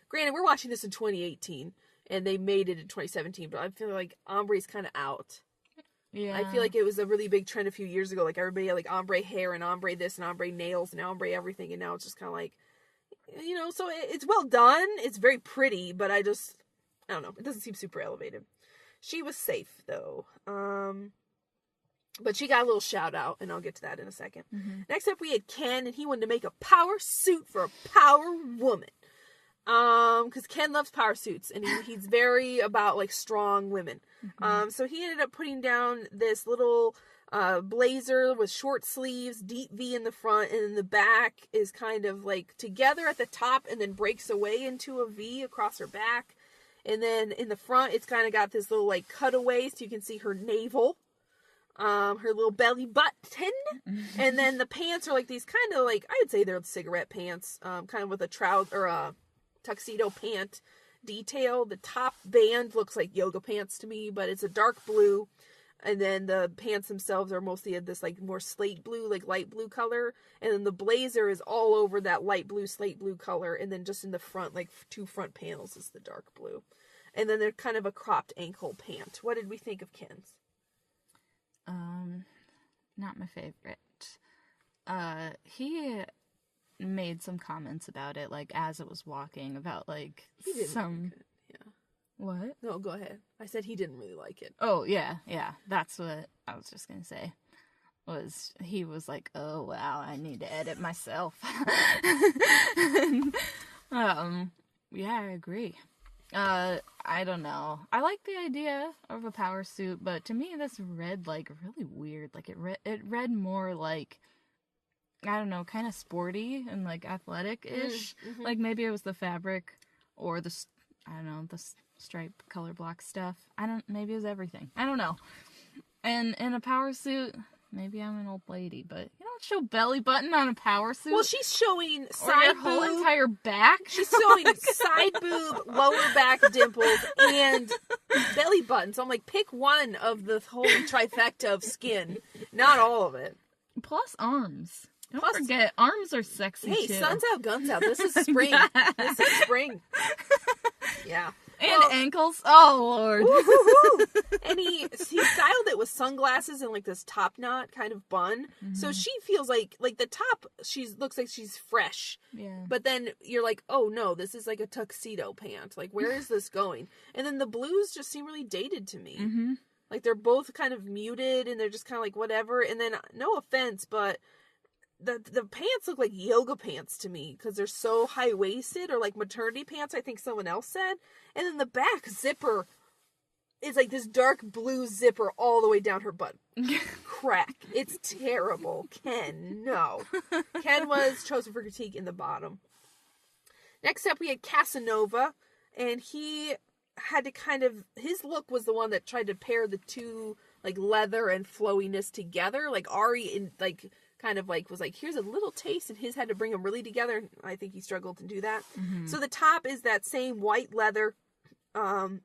granted, we're watching this in 2018, and they made it in 2017, but I feel like ombre's kind of out. Yeah. I feel like it was a really big trend a few years ago. Like, everybody had, like, ombre hair and ombre this and ombre nails and ombre everything, and now it's just kind of like, you know, so it's well done. It's very pretty, but I don't know. It doesn't seem super elevated. She was safe, though. But she got a little shout out, and I'll get to that in a second. Next up, we had Ken, and he wanted to make a power suit for a power woman. Because Ken loves power suits, and he's very about, like, strong women. So he ended up putting down this little blazer with short sleeves, deep V in the front, and in the back is kind of like together at the top and then breaks away into a V across her back. And then in the front, it's kind of got this little, like, cutaway so you can see her navel, her little belly button. And then the pants are like these kind of, like, I would say they're cigarette pants, kind of with a trouser or a tuxedo pant detail. The top band looks like yoga pants to me, but it's a dark blue. And then the pants themselves are mostly this, like, more slate blue, like, light blue color. And then the blazer is all over that light blue, slate blue color. And then just in the front, like, two front panels is the dark blue. And then they're kind of a cropped ankle pant. What did we think of Ken's? Not my favorite. He made some comments about it, like, as it was walking, about, like, some... What? No, go ahead. I said he didn't really like it. Oh, yeah. That's what I was just gonna say. He was like, oh, wow, I need to edit myself. Yeah, I agree. I don't know. I like the idea of a power suit, but to me, this read, like, really weird. Like, it read more like, I don't know, kind of sporty and, like, athletic-ish. Like, maybe it was the fabric or the stripe color block stuff. Maybe it was everything. I don't know. And in a power suit, maybe I'm an old lady, but you don't show belly button on a power suit. Well, she's showing or side your boob. whole entire back. She's showing side boob, lower back dimples, and belly button. So I'm like, pick one of the whole trifecta of skin, not all of it. Plus arms. Don't forget, arms are sexy too. Hey, sun's out, guns out. This is spring. Yeah. This is spring. Yeah. And ankles. Oh, Lord. Woo-hoo-hoo. And he styled it with sunglasses and, like, this top knot kind of bun. So she feels like the top, looks like she's fresh. Yeah. But then you're like, oh no, this is like a tuxedo pant. Like, where is this going? And then the blues just seem really dated to me. Like, they're both kind of muted and they're just kind of like whatever. And then, no offense, but the pants look like yoga pants to me because they're so high-waisted, or like maternity pants, I think someone else said. And then the back zipper is like this dark blue zipper all the way down her butt crack. It's terrible. Ken, no. Ken was chosen for critique in the bottom. Next up, we had Casanova, and he had to his look was the one that tried to pair the two, like, leather and flowiness together. Like, Ari, was like, here's a little taste, and his had to bring them really together, and I think he struggled to do that. Mm-hmm. So the top is that same white leather.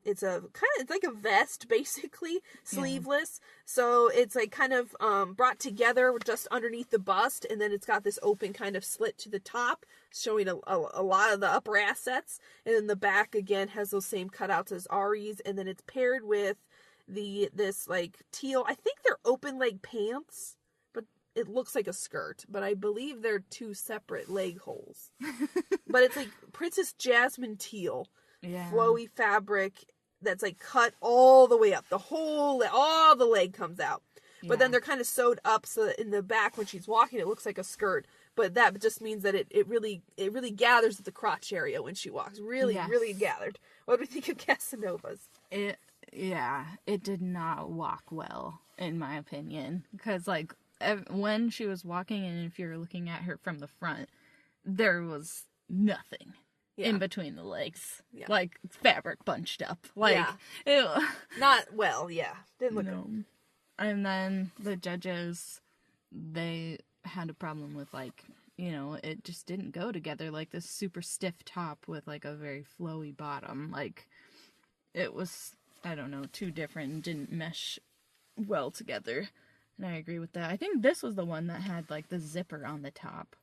It's like a vest, basically, sleeveless. Yeah. So it's like kind of brought together just underneath the bust, and then it's got this open kind of slit to the top, showing a lot of the upper assets. And then the back again has those same cutouts as Ari's, and then it's paired with this like teal. I think they're open leg pants, but it looks like a skirt. But I believe they're two separate leg holes. But it's like Princess Jasmine teal. Yeah. Flowy fabric that's like cut all the way up. All the leg comes out. Yeah. But then they're kind of sewed up so that in the back when she's walking it looks like a skirt. But that just means that it really gathers at the crotch area when she walks. Really gathered. What do we think of Casanova's? It did not walk well, in my opinion. Because like when she was walking, and if you're looking at her from the front, there was nothing. Yeah. In between the legs. Yeah. Like, fabric bunched up. Like, ew. Not well, yeah. Didn't look good. And then the judges, they had a problem with, like, it just didn't go together. Like, this super stiff top with, like, a very flowy bottom. Like, it was, I don't know, too different and didn't mesh well together. And I agree with that. I think this was the one that had, like, the zipper on the top.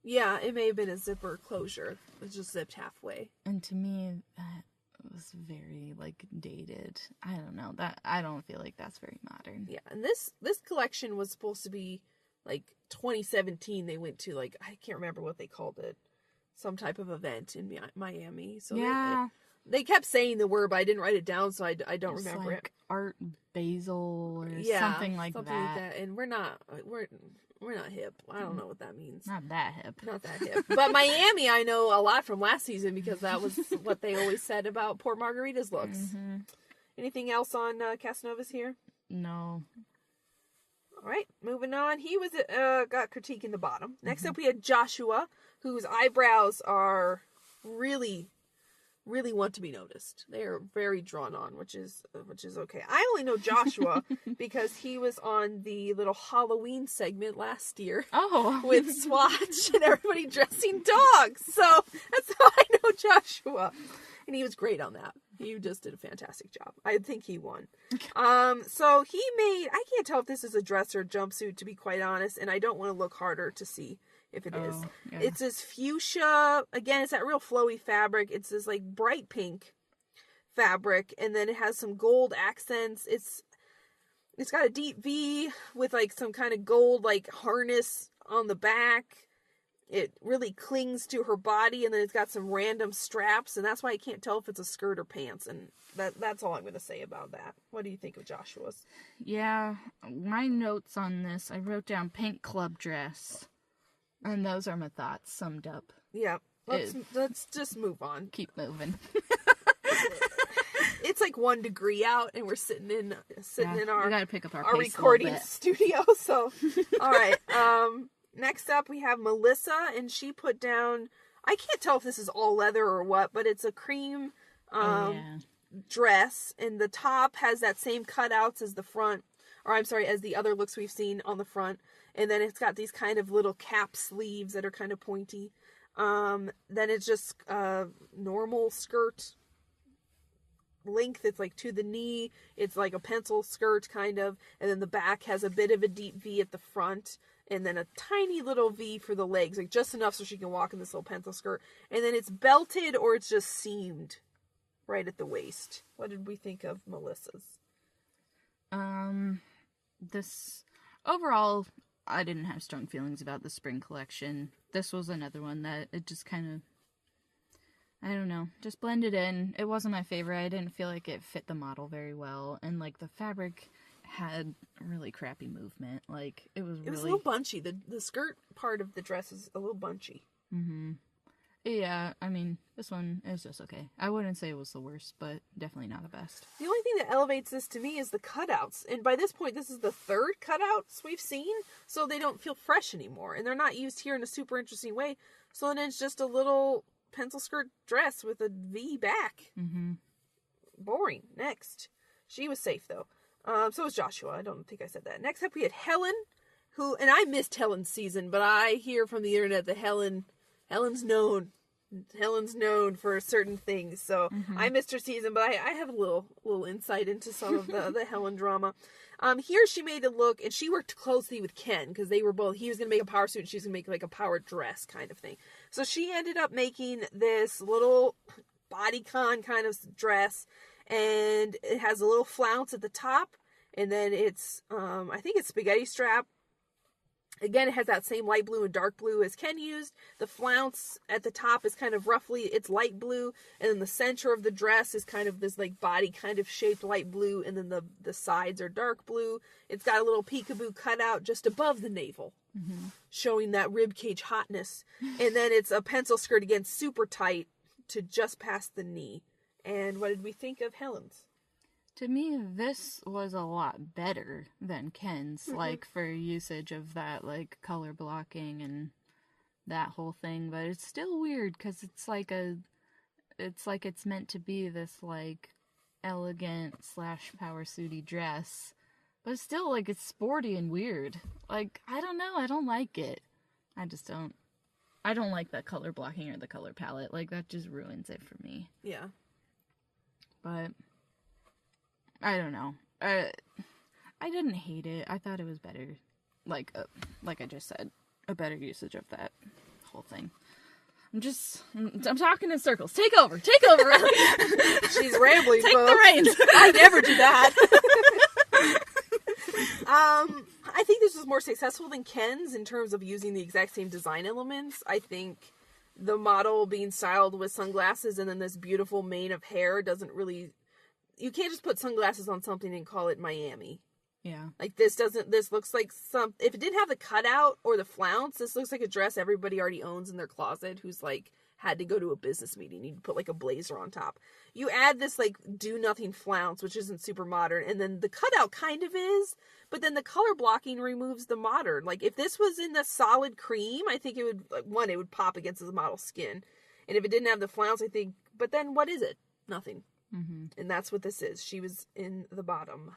Yeah, it may have been a zipper closure. It was just zipped halfway. And to me, that was very, like, dated. I don't know. I don't feel like that's very modern. Yeah, and this collection was supposed to be, like, 2017. They went to, like, I can't remember what they called it. Some type of event in Miami. So yeah. They kept saying the word, but I didn't write it down, so I don't remember like it. Art Basel or something like that. And we're not hip. I don't know what that means. Not that hip. But Miami, I know a lot from last season because that was what they always said about Port Margarita's looks. Mm-hmm. Anything else on Casanova's here? No. All right, moving on. He was got critique in the bottom. Next up, we had Joshua, whose eyebrows are really want to be noticed. They are very drawn on, which is okay. I only know Joshua because he was on the little Halloween segment last year. Oh, with Swatch and everybody dressing dogs. So that's how I know Joshua, and he was great on that. He just did a fantastic job. I think he won. So he made. I can't tell if this is a dress or a jumpsuit, to be quite honest, and I don't want to look harder to see if it is. Yeah. It's this fuchsia. Again, it's that real flowy fabric. It's this like bright pink fabric, and then it has some gold accents. It's got a deep V with like some kind of gold like harness on the back. It really clings to her body, and then it's got some random straps, and that's why I can't tell if it's a skirt or pants, and that's all I'm going to say about that. What do you think of Joshua's? Yeah, my notes on this, I wrote down pink club dress. And those are my thoughts summed up. Yeah. Let's just move on. Keep moving. It's like 1 degree out, and we're sitting in our we gotta pick up our recording studio. So, all right. Next up, we have Melissa, and she put down. I can't tell if this is all leather or what, but it's a cream dress, and the top has that same cutouts as the front, as the other looks we've seen on the front. And then it's got these kind of little cap sleeves that are kind of pointy. Then it's just normal skirt length. It's like to the knee. It's like a pencil skirt kind of. And then the back has a bit of a deep V at the front. And then a tiny little V for the legs. Like just enough so she can walk in this little pencil skirt. And then it's belted or it's just seamed right at the waist. What did we think of Melissa's? This overall, I didn't have strong feelings about the spring collection. This was another one that it just kind of, I don't know, just blended in. It wasn't my favorite. I didn't feel like it fit the model very well. And, like, the fabric had really crappy movement. Like, it was a little bunchy. The skirt part of the dress is a little bunchy. Mm-hmm. Yeah, I mean, this one is just okay. I wouldn't say it was the worst, but definitely not the best. The only thing that elevates this to me is the cutouts. And by this point, this is the third cutouts we've seen, so they don't feel fresh anymore. And they're not used here in a super interesting way. So then it's just a little pencil skirt dress with a V back. Mm-hmm. Boring. Next. She was safe, though. So was Joshua. I don't think I said that. Next up, we had Helen, who, and I missed Helen's season, but I hear from the internet that Helen's known. Helen's known for certain things, so I missed her season, but I have a little insight into some of the Helen drama. Here she made it look, and she worked closely with Ken, because they were both, he was going to make a power suit, and she was going to make like a power dress kind of thing. So she ended up making this little bodycon kind of dress, and it has a little flounce at the top, and then it's, I think it's spaghetti strap. Again, it has that same light blue and dark blue as Ken used. The flounce at the top is kind of roughly, it's light blue. And then the center of the dress is kind of this like body kind of shaped light blue. And then the sides are dark blue. It's got a little peekaboo cutout just above the navel, showing that ribcage hotness. And then it's a pencil skirt, again, super tight to just past the knee. And what did we think of Helen's? To me, this was a lot better than Ken's, like, for usage of that, like, color blocking and that whole thing. But it's still weird, because it's like it's meant to be this, like, elegant / power suity dress. But it's still, like, it's sporty and weird. Like, I don't know, I don't like it. I don't like the color blocking or the color palette. Like, that just ruins it for me. Yeah. But I don't know. I didn't hate it. I thought it was better. Like I just said, a better usage of that whole thing. I'm talking in circles. Take over. She's rambling, Take folks. the reins. I never do that. I think this was more successful than Ken's in terms of using the exact same design elements. I think the model being styled with sunglasses and then this beautiful mane of hair doesn't really... You can't just put sunglasses on something and call it Miami. Yeah. Like, this looks like if it didn't have the cutout or the flounce, this looks like a dress everybody already owns in their closet who's, like, had to go to a business meeting. You put, like, a blazer on top. You add this, like, do-nothing flounce, which isn't super modern, and then the cutout kind of is, but then the color blocking removes the modern. Like, if this was in the solid cream, I think it would, like, it would pop against the model's skin. And if it didn't have the flounce, I think, but then what is it? Nothing. And that's what this is. She was in the bottom.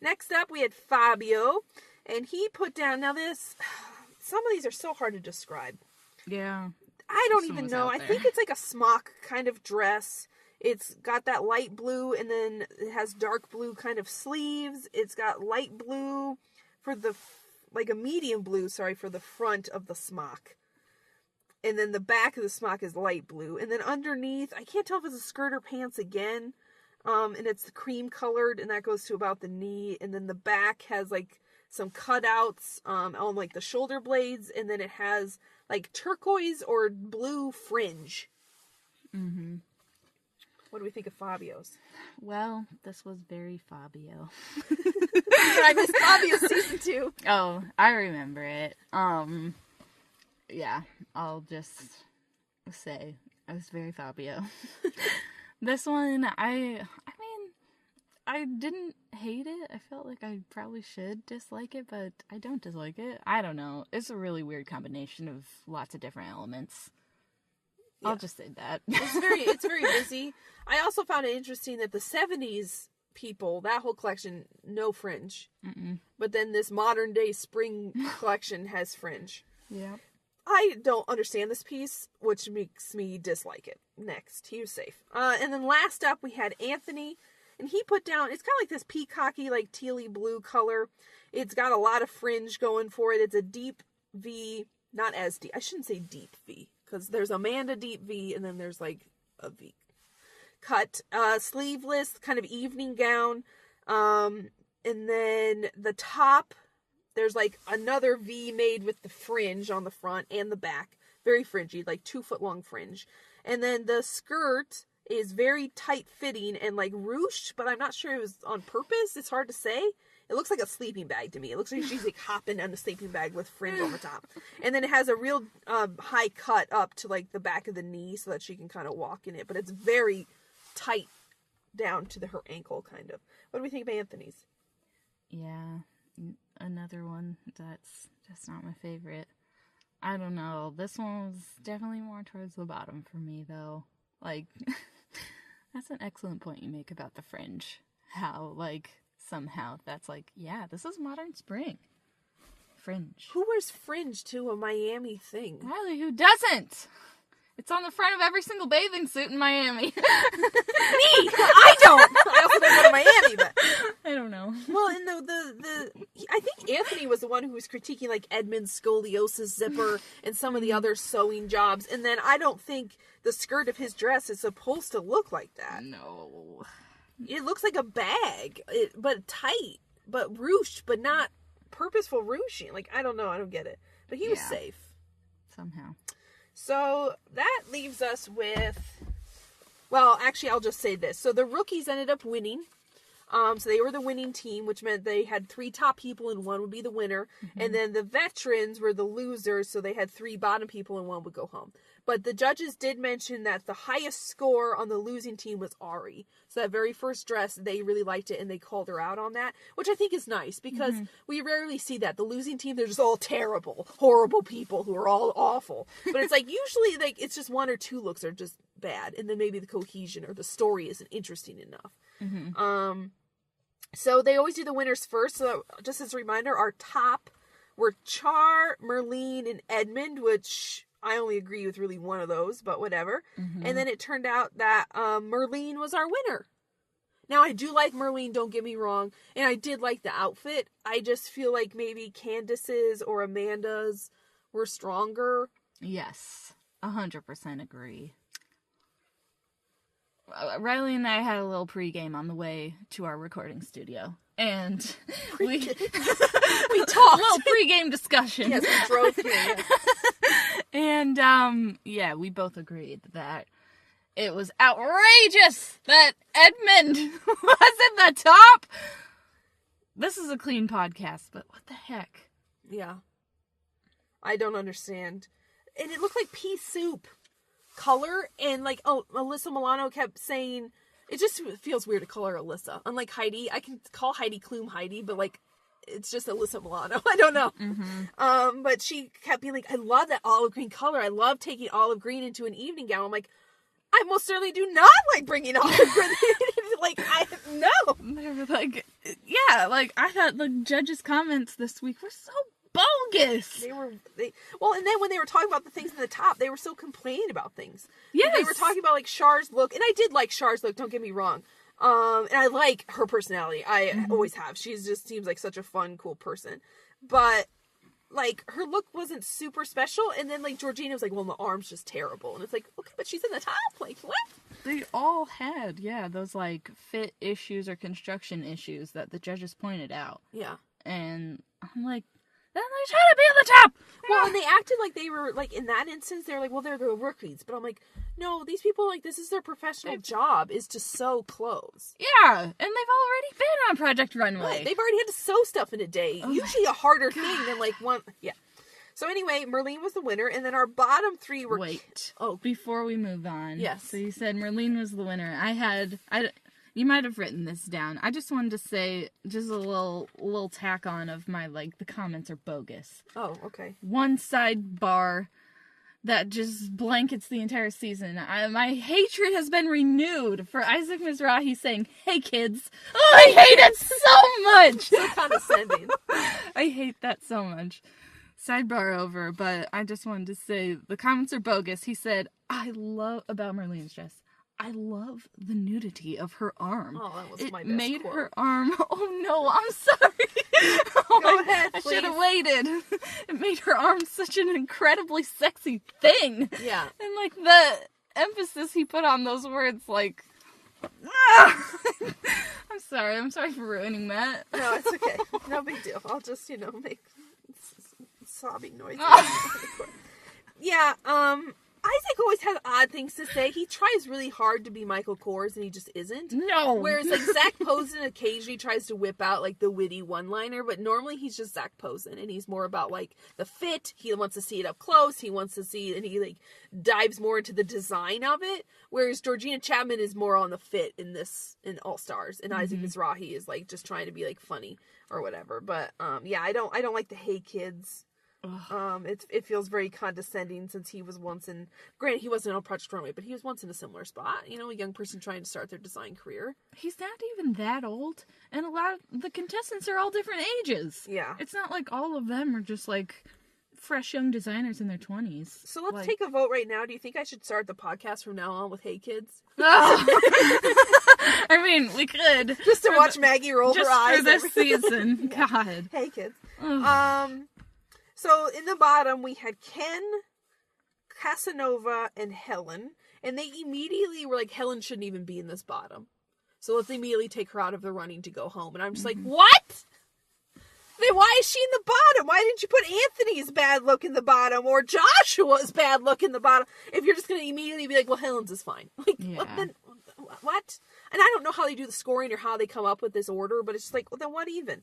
Next up, we had Fabio. And he put down... Now some of these are so hard to describe. Yeah. I don't even know. I think it's like a smock kind of dress. It's got that light blue, and then it has dark blue kind of sleeves. It's got light blue for the... Like a medium blue, for the front of the smock. And then the back of the smock is light blue. And then underneath, I can't tell if it's a skirt or pants again. And it's cream colored, and that goes to about the knee. And then the back has, like, some cutouts on, like, the shoulder blades. And then it has, like, turquoise or blue fringe. What do we think of Fabio's? Well, this was very Fabio. I missed Fabio's season 2. Oh, I remember it. Yeah, I'll just say I was very Fabio. This one, I mean, I didn't hate it. I felt like I probably should dislike it, but I don't dislike it. I don't know. It's a really weird combination of lots of different elements. Yeah. I'll just say that. It's very busy. I also found it interesting that the 70s people, that whole collection, no fringe. But then this modern day spring collection has fringe. Yeah. I don't understand this piece, which makes me dislike it. Next, he was safe. And then last up, we had Anthony, and he put down, it's kind of like this peacocky, like tealy blue color. It's got a lot of fringe going for it. It's a deep V, not as deep. I shouldn't say deep V, because there's Amanda deep V, and then there's like a V cut. Sleeveless, kind of evening gown. And then the top... There's, like, another V made with the fringe on the front and the back. Very fringy, like 2-foot-long fringe. And then the skirt is very tight-fitting and, like, ruched, but I'm not sure it was on purpose. It's hard to say. It looks like a sleeping bag to me. It looks like she's like hopping on the sleeping bag with fringe on the top. And then it has a real high cut up to like the back of the knee so that she can kind of walk in it. But it's very tight down to her ankle, kind of. What do we think of Anthony's? Yeah, another one that's just not my favorite. I don't know. This one was definitely more towards the bottom for me, though. Like, that's an excellent point you make about the fringe. How, like, somehow that's like, yeah, this is modern spring. Fringe. Who wears fringe to a Miami thing? Riley, who doesn't? It's on the front of every single bathing suit in Miami. Me! I don't! I also don't go to Miami, but... I don't know. Well, and I think Anthony was the one who was critiquing, like, Edmond's scoliosis zipper and some of the other sewing jobs, and then I don't think the skirt of his dress is supposed to look like that. No. It looks like a bag, but tight, but ruched, but not purposeful ruching. Like, I don't know, I don't get it. But he was safe. Somehow. So that leaves us with, well, actually, I'll just say this. So the rookies ended up winning. So they were the winning team, which meant they had 3 top people and 1 would be the winner. Mm-hmm. And then the veterans were the losers, so they had 3 bottom people and 1 would go home. But the judges did mention that the highest score on the losing team was Ari. So that very first dress, they really liked it and they called her out on that, which I think is nice because we rarely see that. The losing team, they're just all terrible, horrible people who are all awful. But it's like usually like it's just 1 or 2 looks are just bad. And then maybe the cohesion or the story isn't interesting enough. Mm-hmm. So they always do the winners first. So just as a reminder, our top were Char, Merlene, and Edmond, which I only agree with really one of those, but whatever. Mm-hmm. And then it turned out that Merlene was our winner. Now, I do like Merlene, don't get me wrong. And I did like the outfit. I just feel like maybe Candice's or Amanda's were stronger. Yes, 100% agree. Riley and I had a little pregame on the way to our recording studio. And we talked. A little pregame discussion. Yes, we drove here. Yes. And, we both agreed that it was outrageous that Edmond was at the top. This is a clean podcast, but what the heck? Yeah. I don't understand. And it looked like pea soup color. And, like, Alyssa Milano kept saying... It just feels weird to call her Alyssa. Unlike Heidi, I can call Heidi Klum Heidi, but like, it's just Alyssa Milano. I don't know. Mm-hmm. But she kept being like, I love that olive green color. I love taking olive green into an evening gown. I'm like, I most certainly do not like bringing olive green. Like, no. They were like, yeah, like, I thought the judges' comments this week were so bogus. Well, and then when they were talking about the things in the top, they were so complaining about things. Yes. Like, they were talking about like Char's look, and I did like Char's look, don't get me wrong. And I like her personality. I always have. She just seems like such a fun, cool person. But like her look wasn't super special, and then like Georgina was like, well, the arm's just terrible. And it's like, okay, but she's in the top. Like, what? They all had, those like fit issues or construction issues that the judges pointed out. Yeah. And I'm like, then they should have been at the top. Well, and they acted like they were, like, in that instance, they were like, well, they're the rookies. But I'm like, no, these people, like, this is their professional job, is to sew clothes. Yeah, and they've already been on Project Runway. Right. They've already had to sew stuff in a day. Oh, usually a harder thing than, like, one. Yeah. So anyway, Merlene was the winner, and then our bottom 3 were... Wait. Oh. Before we move on. Yes. So you said Merlene was the winner. You might have written this down. I just wanted to say just a little tack on of my, like, the comments are bogus. Oh, okay. One sidebar that just blankets the entire season. My hatred has been renewed for Isaac Mizrahi saying, hey, kids. Oh, I hate it so much! So condescending. I hate that so much. Sidebar over, but I just wanted to say the comments are bogus. He said, about Merlene's dress. I love the nudity of her arm. Oh, that was my best made quote. Her arm... Oh, no, I'm sorry. Go ahead, I please. should have waited. It made her arm such an incredibly sexy thing. Yeah. And, like, the emphasis he put on those words, like... I'm sorry for ruining that. No, it's okay. No big deal. I'll just, make sobbing noises. Yeah, Isaac always has odd things to say. He tries really hard to be Michael Kors, and he just isn't. No. Whereas, like, Zach Posen occasionally tries to whip out, like, the witty one-liner, but normally he's just Zach Posen, and he's more about, like, the fit. He wants to see it up close. He wants to see, and he, like, dives more into the design of it. Whereas Georgina Chapman is more on the fit in All Stars, and Isaac Mizrahi is, like, just trying to be, like, funny or whatever. But, yeah, I don't like the Hey Kids. It feels very condescending since he was once in, granted he wasn't on Project Runway, but he was once in a similar spot, you know, a young person trying to start their design career. He's not even that old, and a lot of the contestants are all different ages. Yeah. It's not like all of them are just like fresh young designers in their 20s. So let's take a vote right now. Do you think I should start the podcast from now on with Hey Kids? I mean, we could. Just to watch Maggie roll her eyes. Just for this season. Yeah. God. Hey Kids. So in the bottom, we had Ken, Casanova, and Helen. And they immediately were like, Helen shouldn't even be in this bottom. So let's immediately take her out of the running to go home. And I'm just like, what? Then why is she in the bottom? Why didn't you put Anthony's bad look in the bottom or Joshua's bad look in the bottom? If you're just going to immediately be like, well, Helen's is fine. Like, what? And I don't know how they do the scoring or how they come up with this order, but it's just like, well, then what even?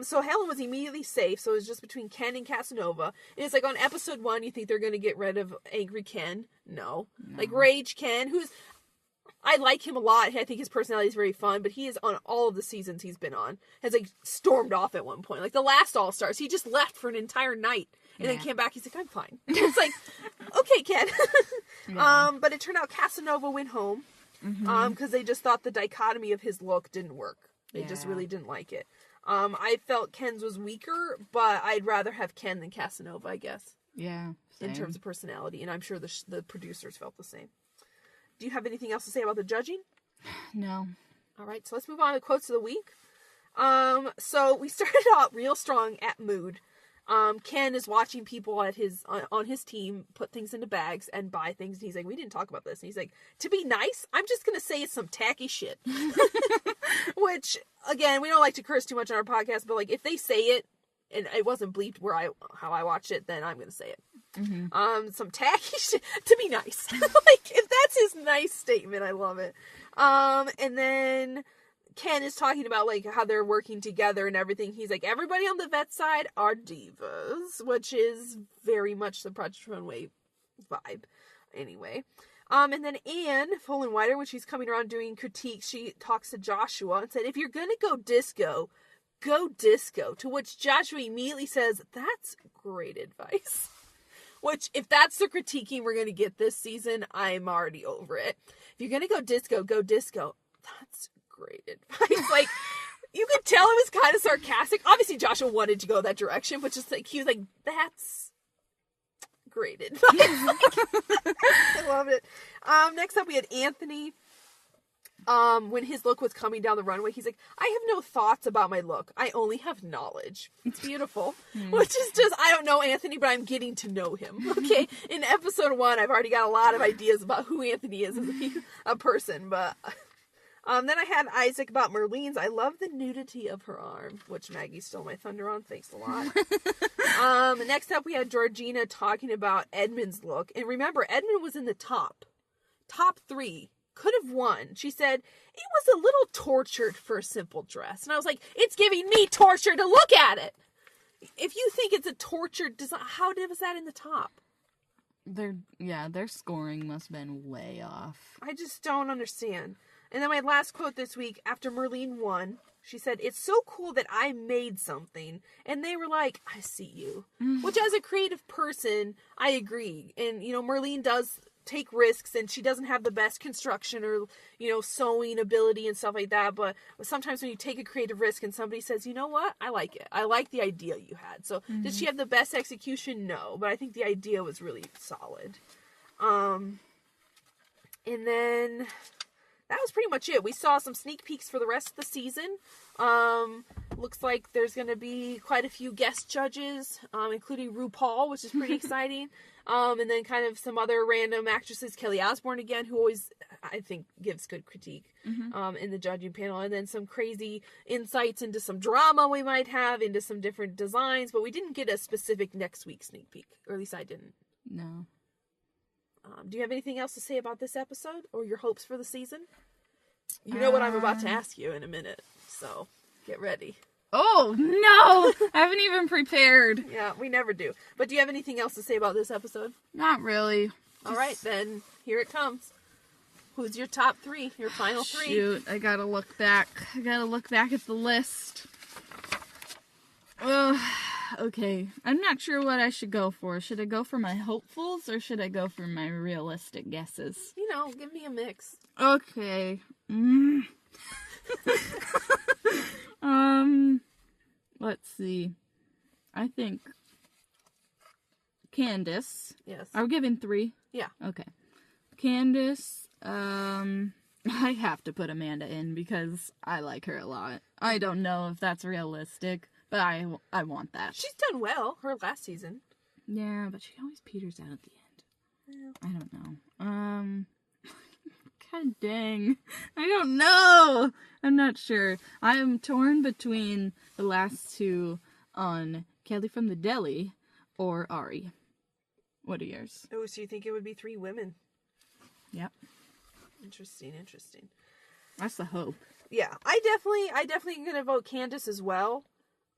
So Helen was immediately safe, so it was just between Ken and Casanova. And it's like on episode 1, you think they're going to get rid of Angry Ken? No. Like Rage Ken, I like him a lot. I think his personality is very fun, but he is on all of the seasons he's been on, has like stormed off at one point. Like the last All-Stars, he just left for an entire night and then came back. He's like, I'm fine. It's like, okay, Ken. But it turned out Casanova went home. Because they just thought the dichotomy of his look didn't work. They just really didn't like it. I felt Ken's was weaker, but I'd rather have Ken than Casanova, I guess. Yeah, same. In terms of personality, and I'm sure the producers felt the same. Do you have anything else to say about the judging? No. All right, so let's move on to quotes of the week. So we started out real strong at Mood. Ken is watching people at on his team put things into bags and buy things, and he's like, we didn't talk about this, and he's like, to be nice, I'm just gonna say it's some tacky shit. Which, again, we don't like to curse too much on our podcast, but like, if they say it and it wasn't bleeped how I watched it, then I'm gonna say it. Some tacky shit, to be nice. Like, if that's his nice statement, I love it. And then Ken is talking about, like, how they're working together and everything. He's like, everybody on the vet side are divas, which is very much the Project Runway vibe. Anyway. And then Anne, Follen-Whiter, when she's coming around doing critiques, she talks to Joshua and said, if you're gonna go disco, to which Joshua immediately says, that's great advice. Which, if that's the critiquing we're gonna get this season, I'm already over it. If you're gonna go disco, that's great advice. Like, you could tell it was kind of sarcastic. Obviously, Joshua wanted to go that direction, but just like, he was like, that's great advice. I love it. Next up, we had Anthony. When his look was coming down the runway, he's like, I have no thoughts about my look. I only have knowledge. It's beautiful. Which is just, I don't know Anthony, but I'm getting to know him. Okay? In episode 1, I've already got a lot of ideas about who Anthony is as a person, but then I had Isaac about Merlene's. I love the nudity of her arm, which Maggie stole my thunder on. Thanks a lot. Next up, we had Georgina talking about Edmond's look. And remember, Edmond was in the top 3. Could have won. She said, it was a little tortured for a simple dress. And I was like, it's giving me torture to look at it. If you think it's a tortured design, how was that in the top? Their scoring must have been way off. I just don't understand. And then my last quote this week, after Merlene won, she said, it's so cool that I made something. And they were like, I see you. Which, as a creative person, I agree. And, Merlene does take risks, and she doesn't have the best construction or, sewing ability and stuff like that. But sometimes when you take a creative risk and somebody says, you know what? I like it. I like the idea you had. So did she have the best execution? No. But I think the idea was really solid. And then that was pretty much it. We saw some sneak peeks for the rest of the season. Looks like there's going to be quite a few guest judges, including RuPaul, which is pretty exciting. And then kind of some other random actresses, Kelly Osbourne again, who always, I think, gives good critique in the judging panel. And then some crazy insights into some drama we might have, into some different designs. But we didn't get a specific next week sneak peek, or at least I didn't. No. Do you have anything else to say about this episode or your hopes for the season? You know what I'm about to ask you in a minute, so get ready. Oh, no! I haven't even prepared. Yeah, we never do. But do you have anything else to say about this episode? Not really. All right, then. Here it comes. Who's your top 3? Your final 3? Shoot, I gotta look back. I gotta look back at the list. Ugh. Okay, I'm not sure what I should go for. Should I go for my hopefuls or should I go for my realistic guesses? You know, give me a mix. Okay. Let's see. I think Candice. Yes. Are we giving 3? Yeah. Okay. Candice, I have to put Amanda in because I like her a lot. I don't know if that's realistic, but I want that. She's done well, her last season. Yeah, but she always peters out at the end. Yeah. I don't know. God dang. I don't know. I'm not sure. I am torn between the last 2 on Kelly from the Deli or Ari. What are yours? Oh, so you think it would be 3 women? Yep. Interesting. That's the hope. Yeah, I definitely am gonna vote Candice as well.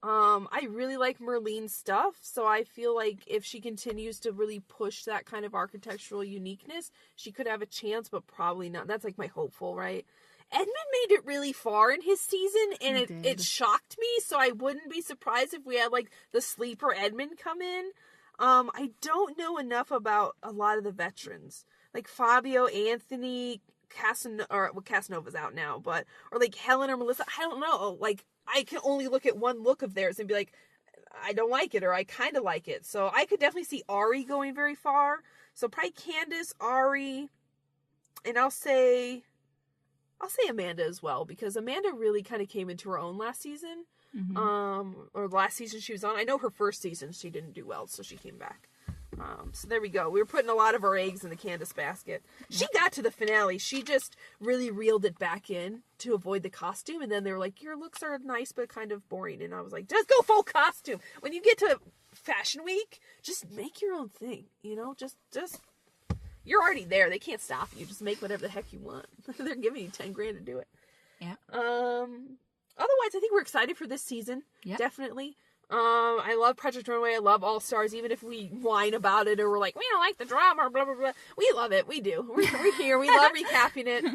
I really like Merlene's stuff, so I feel like if she continues to really push that kind of architectural uniqueness, she could have a chance, but probably not. That's like my hopeful, right? Edmond made it really far in his season, and it shocked me, so I wouldn't be surprised if we had like the sleeper Edmond come in. I don't know enough about a lot of the veterans. Like Fabio, Anthony, Casanova's out now, or like Helen or Melissa. I don't know. Like, I can only look at one look of theirs and be like, I don't like it, or I kind of like it. So I could definitely see Ari going very far. So probably Candice, Ari, and I'll say Amanda as well, because Amanda really kind of came into her own last season. Mm-hmm. Or last season she was on. I know her first season she didn't do well, so she came back. So there we go. We were putting a lot of our eggs in the Candice basket. She got to the finale. She just really reeled it back in to avoid the costume. And then they were like, your looks are nice, but kind of boring. And I was like, just go full costume. When you get to Fashion Week, just make your own thing. You know, just you're already there. They can't stop you. Just make whatever the heck you want. They're giving you $10,000 to do it. Yeah. Otherwise, I think we're excited for this season. Yep. Definitely. I love Project Runway. I love All Stars, even if we whine about it or we're like, we don't like the drama or blah, blah, blah. We love it. We do. We're here. We love recapping it.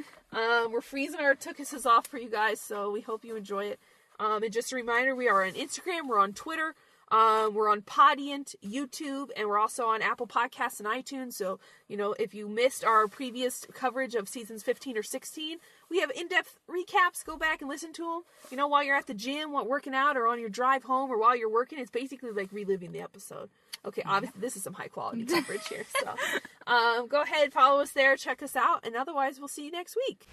We're freezing our tuchuses off for you guys, so we hope you enjoy it. And just a reminder, we are on Instagram. We're on Twitter. We're on Podiant, YouTube, and we're also on Apple Podcasts and iTunes. So, you know, if you missed our previous coverage of seasons 15 or 16, we have in-depth recaps. Go back and listen to them. You know, while you're at the gym, while working out, or on your drive home, or while you're working. It's basically like reliving the episode. Okay, obviously this is some high-quality coverage here. So, go ahead, follow us there, check us out, and otherwise we'll see you next week.